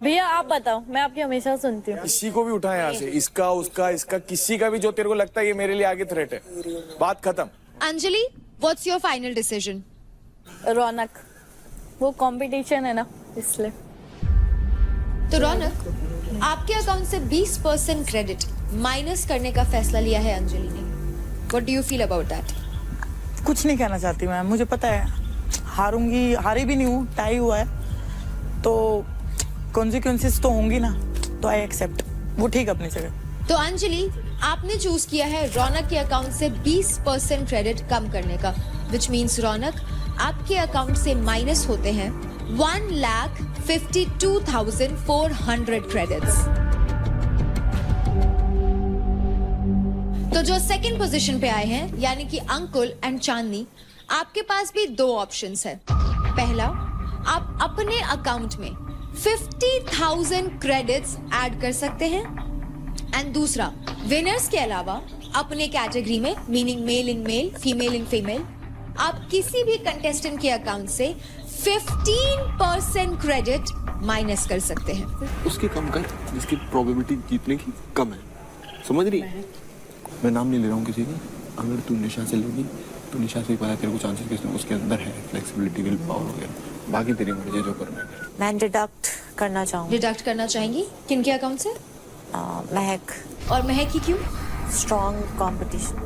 भैया आप बताओ, मैं आपकी हमेशा सुनती हूँ। किसी को भी उठा यहाँ से, इसका उसका इसका किसी का भी, जो तेरे को लगता है ये मेरे लिए आगे थ्रेट है, बात खत्म। Anjali, what's your final decision? Raunak, वो कंपटीशन है ना, इसलिए। तो रौनक, आपके अकाउंट से 20% क्रेडिट माइनस करने का फैसला लिया है अंजलि ने। What do you feel about that? कुछ नहीं कहना चाहती मैम, मुझे पता है हारूंगी, हारी भी नहीं हूँ, टाई हुआ है तो कॉन्सिक्वेंसेस तो होंगी ना, तो आई एक्सेप्ट, वो ठीक अपनी जगह। तो अंजलि, आपने चूज किया है रौनक के अकाउंट से 20% क्रेडिट कम करने का, विच मीन्स रौनक, आपके अकाउंट से माइनस होते हैं 1,52,400 क्रेडिट्स। तो जो सेकंड पोजीशन पे आए हैं, यानी कि अंकुल एंड चांदनी, आपके पास भी दो ऑप्शंस है। पहला, आप अपने अकाउंट में 50,000 क्रेडिट्स ऐड कर सकते हैं, एंड दूसरा, विनर्स के अलावा अपने कैटेगरी में, meaning male in male, female in female, आप किसी भी कंटेस्टेंट के अकाउंट से 15% क्रेडिट माइनस कर सकते हैं। उसकी कम कर जिसकी प्रोबेबिलिटी जीतने की कम है, समझ रही? मैं नाम नहीं ले रहा हूँ किसी का, अगर तू निशा से लेगी तो निशा से ही पता तेरे को चांसेस किसने उसके अंदर है, फ्लेक्सिबिलिटी, विल पावर वगैरह, बाकी तेरी मर्जी जो करना है। मैं डिडक्ट करना चाहूँगी। डिडक्ट करना चाहेंगी किन के अकाउंट से? महक। और महक की क्यों? Strong competition.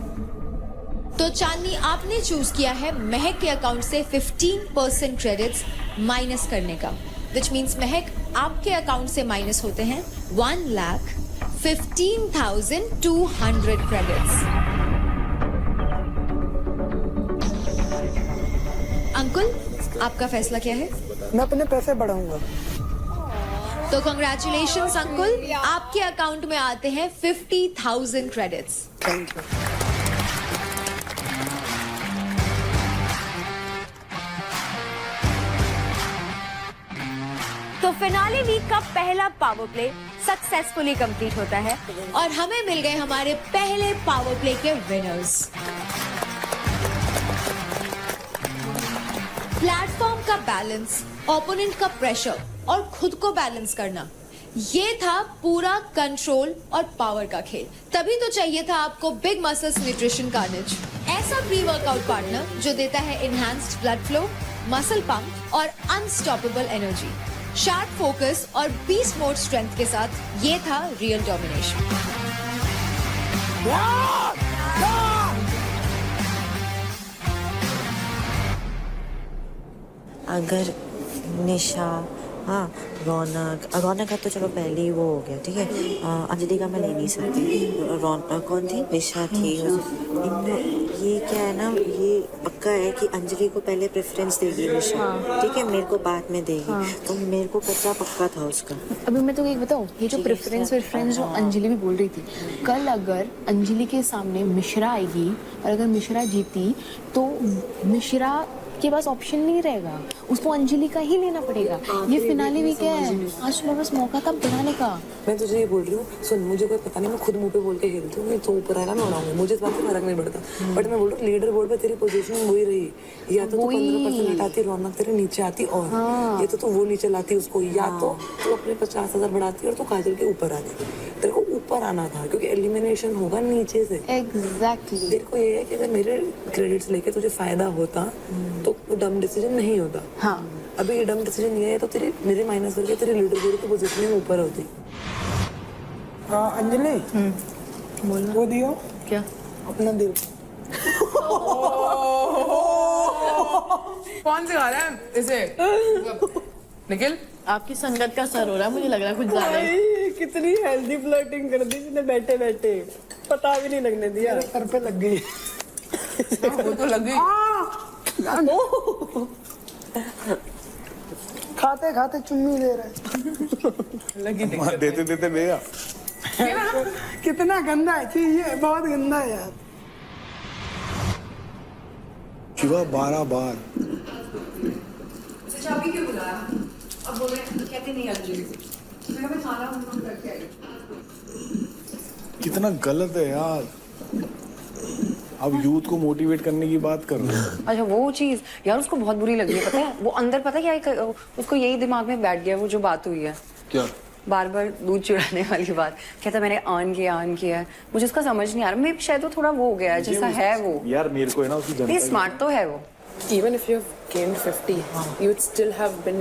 तो चांदनी, आपने चूज किया है महक के अकाउंट से 15% क्रेडिट्स माइनस करने का, विच मीन्स महक, आपके अकाउंट से माइनस होते हैं 1,15,200 क्रेडिट्स। अंकुल, आपका फैसला क्या है? मैं अपने पैसे बढ़ाऊंगा। तो कंग्रेचुलेशंस अंकुल, आपके अकाउंट में आते हैं 50,000 क्रेडिट्स। Thank you. तो फिनाले वीक का पहला पावर प्ले सक्सेसफुली कंप्लीट होता है और हमें मिल गए हमारे पहले पावर प्ले के विनर्स। प्लेटफॉर्म का बैलेंस, ओपोनेंट का प्रेशर और खुद को बैलेंस करना, ये था पूरा कंट्रोल और पावर का खेल। तभी तो चाहिए था आपको बिग मसल्स न्यूट्रिशन कार्नेज, ऐसा प्री वर्कआउट पार्टनर जो देता है enhanced blood flow, muscle pump और अनस्टॉपेबल एनर्जी, शार्प फोकस और बीस्ट मोड स्ट्रेंथ के साथ ये था रियल डोमिनेशन। अगर निशा, हाँ रौनक का तो चलो पहले ही वो हो गया, ठीक है। अंजलि का मैं ले नहीं सकती। रौनक कौन थी? निशा थी। ये क्या है ना, ये पक्का है कि अंजलि को पहले प्रेफरेंस देगी निशा, ठीक है, मेरे को बाद में देगी। तो मेरे को कच्चा पक्का था उसका। अभी मैं तो एक बताऊँ, ये जो प्रेफरेंस जो अंजलि भी बोल रही थी, कल अगर अंजलि के सामने मिश्रा आएगी और अगर मिश्रा जीती तो मिश्रा के पास ऑप्शन नहीं रहेगा, उसको अंजलि का ही लेना पड़ेगा। ये फिनाले भी क्या है, आज तुम्हें बस मौका था बढ़ाने का। मैं तुझे ये बोल रही हूँ, सुन, मुझे कोई पता नहीं, मैं खुद मुंह पे बोल के खेलती हूँ, मैं तो ऊपर आएगा मैं उड़ाऊंगी, मुझे इस बात से फर्क नहीं पड़ता। बट मैं बोल रही हूँ, लीडर बोर्ड पे तेरी पोजीशन वही रही, या तो 15% हटाती रौनक तेरे नीचे आती, और या तो वो नीचे लाती उसको, या तो अपने 50,000 बढ़ाती और तो काजल के ऊपर आती। तेरे को ऊपर आना था क्योंकि एलिमिनेशन होगा नीचे से। एग्जैक्टली। तेरे को ये है कि अगर मेरे क्रेडिट्स लेके तुझे फायदा होता तो डम डिसीजन नहीं होता। हाँ, अभी ये डम डिसीजन ये है तो तेरे मेरे माइनस करके तेरे लीडर बोर्ड की पोजीशन में ऊपर होती। अंजलि, वो दियो क्या अपना दिल। कौन सिखा रहा है इसे? निखिल, आपकी संगत का सर हो रहा है, मुझे लग रहा है कुछ ज्यादा ही। कितनी हेल्दी फ्लर्टिंग कर दी इसने, बैठे बैठे पता भी नहीं लगने दिया, सर पे लग गई। वो तो लग गई। खाते खाते चुम्मी दे रहे। देते देते गया। कितना गंदा है, ये बहुत गंदा है यार। शिवा 12 बार चाबी क्यों बुलाया? अब बोले कहते नहीं अंजलि से, मैं खाना करके आई। कितना गलत है यार। अब यूथ को मोटिवेट करने की बात कर रहे हो। अच्छा वो चीज यार उसको बहुत बुरी लगी है, पता है वो अंदर, पता है क्या उसको यही दिमाग में बैठ गया वो जो बात हुई है, क्या बार बार दूध चुराने वाली बात, कहता मैंने अर्न किया है, मुझे उसका समझ नहीं आ रहा, मैं शायद वो थोड़ा वो हो गया है जैसा है वो। यार मेरे को है ना उसकी जनता स्मार्ट तो है वो। Even if you've gained 50, you would still have been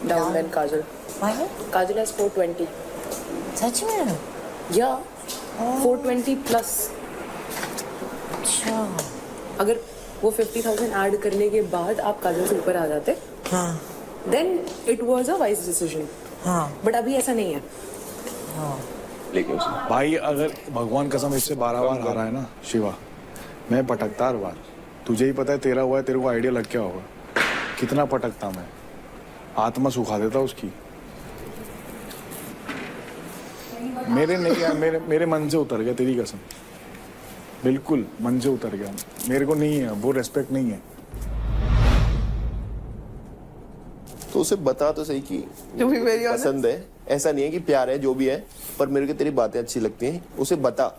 down than Kajal. Why? Kajal has 420. सच में? Yeah, 420 plus. अच्छा। अगर वो 50,000 ऐड करने के बाद आप काजल से ऊपर आ जाते, हाँ। then it was a wise decision. हाँ। But अभी ऐसा नहीं है। हाँ। लेकिन भाई अगर भगवान कसम इससे 12 बार हारा है ना शिवा, मैं पटकता हर बार। तुझे ही पता है 13 हुआ है, तेरे को आइडिया लग क्या होगा कितना पटकता मैं, आत्मा सुखा देता उसकी। मेरे नहीं यार, मेरे मन से उतर गया तेरी कसम, बिल्कुल मन से उतर गया। मेरे को नहीं है वो रेस्पेक्ट नहीं है। तो उसे बता तो सही कि पसंद है, ऐसा नहीं है कि प्यार है जो भी है, पर मेरे को तेरी बातें अच्छी लगती हैं, उसे बता।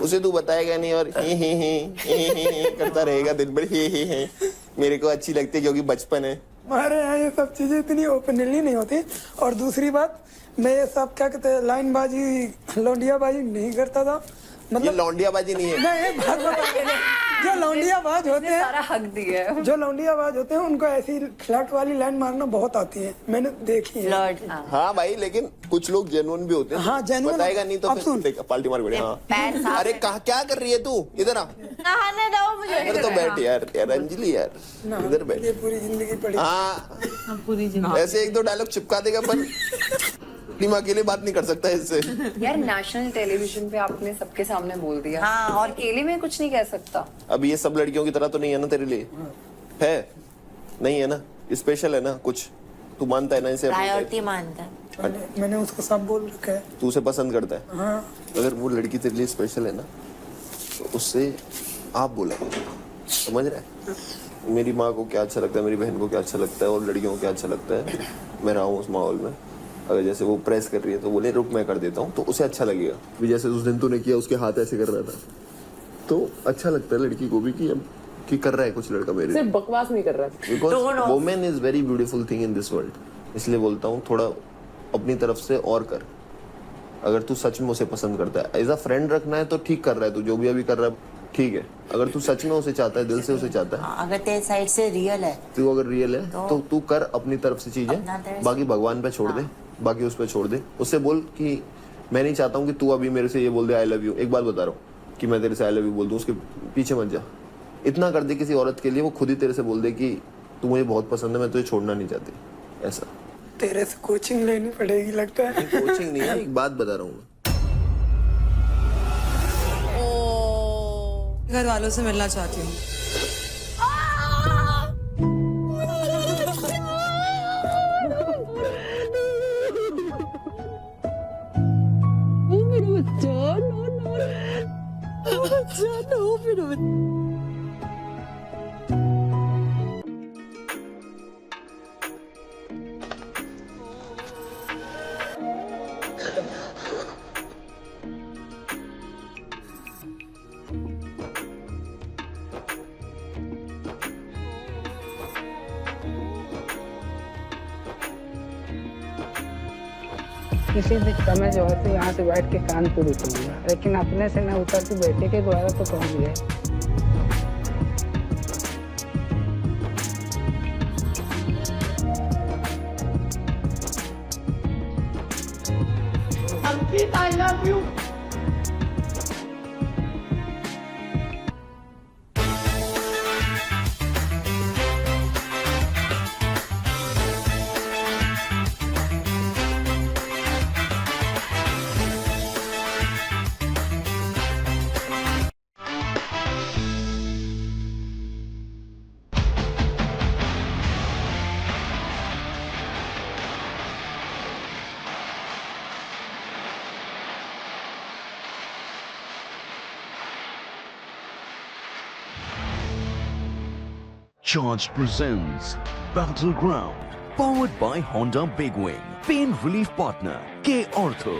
उसे तू बताएगा नहीं और हे करता रहेगा दिन भर हे। मेरे को अच्छी लगती है क्योंकि बचपन है। हमारे यहाँ ये सब चीजें इतनी ओपनली नहीं होती। और दूसरी बात, मैं ये सब क्या कहते हैं लाइनबाजी लौंडियाबाजी नहीं करता था। मतलब ये लौंडियाबाजी नहीं है, नहीं बात जो लौंडियाबाज होते हैं, सारा हक दिया है, जो लौंडियाबाज होते हैं उनको ऐसी फ्लैट वाली लाइन मारना बहुत आती है, मैंने देखी है। हाँ भाई, लेकिन कुछ लोग जेन्युइन भी होते हैं। हाँ जेन्युइन बताएगा नहीं तो फिर पाल्टी मार पड़े। हाँ अरे कहा क्या कर रही है तू, इधर आ, नहाने दो मुझे। इधर तो बैठ यार अंजलि यार, इधर बैठ। ये पूरी जिंदगी पड़ी। हाँ पूरी जिंदगी ऐसे एक दो डायलॉग चिपका देगा, पर टीम अकेले बात नहीं कर सकता इससे। यार नेशनल टेलीविजन पे आपने सबके सामने बोल दिया। हाँ, और अकेले में कुछ नहीं कह सकता। अब ये सब लड़कियों की तरह तो नहीं है ना तेरे लिए, है नहीं है ना, स्पेशल है ना कुछ, तू मानता है ना इसे? प्रायोरिटी मानता है। मैंने उसको सब बोल रखा है। तू उसे पसंद करता है? हाँ। अगर वो लड़की तेरे लिए स्पेशल है ना तो उससे आप बोला, समझ रहा है? मेरी माँ को क्या अच्छा लगता है, मेरी बहन को क्या अच्छा लगता है और लड़कियों को क्या अच्छा लगता है, मैं रहा हूँ उस माहौल में। अगर जैसे वो प्रेस कर रही है तो बोले रुक मैं कर देता हूँ, तो उसे अच्छा लगेगा भी। जैसे उस दिन तूने किया, उसके हाथ ऐसे कर रहा था तो अच्छा लगता है लड़की को भी कि कर रहा है कुछ लड़का मेरे, सिर्फ बकवास नहीं कर रहा है। Because women is very beautiful thing in this world. इसलिए बोलता हूँ थोड़ा अपनी तरफ से और कर। अगर तू सच में उसे पसंद करता है, एज अ फ्रेंड रखना है तो ठीक कर रहा है तू, जो भी अभी कर रहा है ठीक है। अगर तू सच में उसे चाहता है, दिल से उसे चाहता है, अगर तेरे साइड से रियल है, तू अगर रियल है तो तू कर अपनी तरफ से चीजें, बाकी भगवान पे छोड़ दे, बाकी उस पर छोड़ दे। उससे बोल कि मैं नहीं चाहता हूँ कि तू अभी मेरे से ये बोल दे आई लव यू। एक बात बता रहा हूँ कि मैं तेरे से आई लव यू बोल दूँ, उसके पीछे मत जा। इतना कर दे किसी औरत के लिए, वो खुद ही तेरे से बोल दे कि तू मुझे बहुत पसंद है, मैं तुझे छोड़ना नहीं चाहती। ऐसा तेरे से कोचिंग लेनी पड़ेगी लगता है। कोचिंग नहीं है, एक बात बता रहा हूँ। घर वालों से मिलना चाहती हूँ। किसी भी समय जो है तो यहाँ से बैठ के कानपुर उतरूंगा, लेकिन अपने से न उतर के बेटे के द्वारा तो पहुँच गए। Ankit I love you. Charged presents Battleground, powered by Honda Big Wing, pain relief partner K Ortho.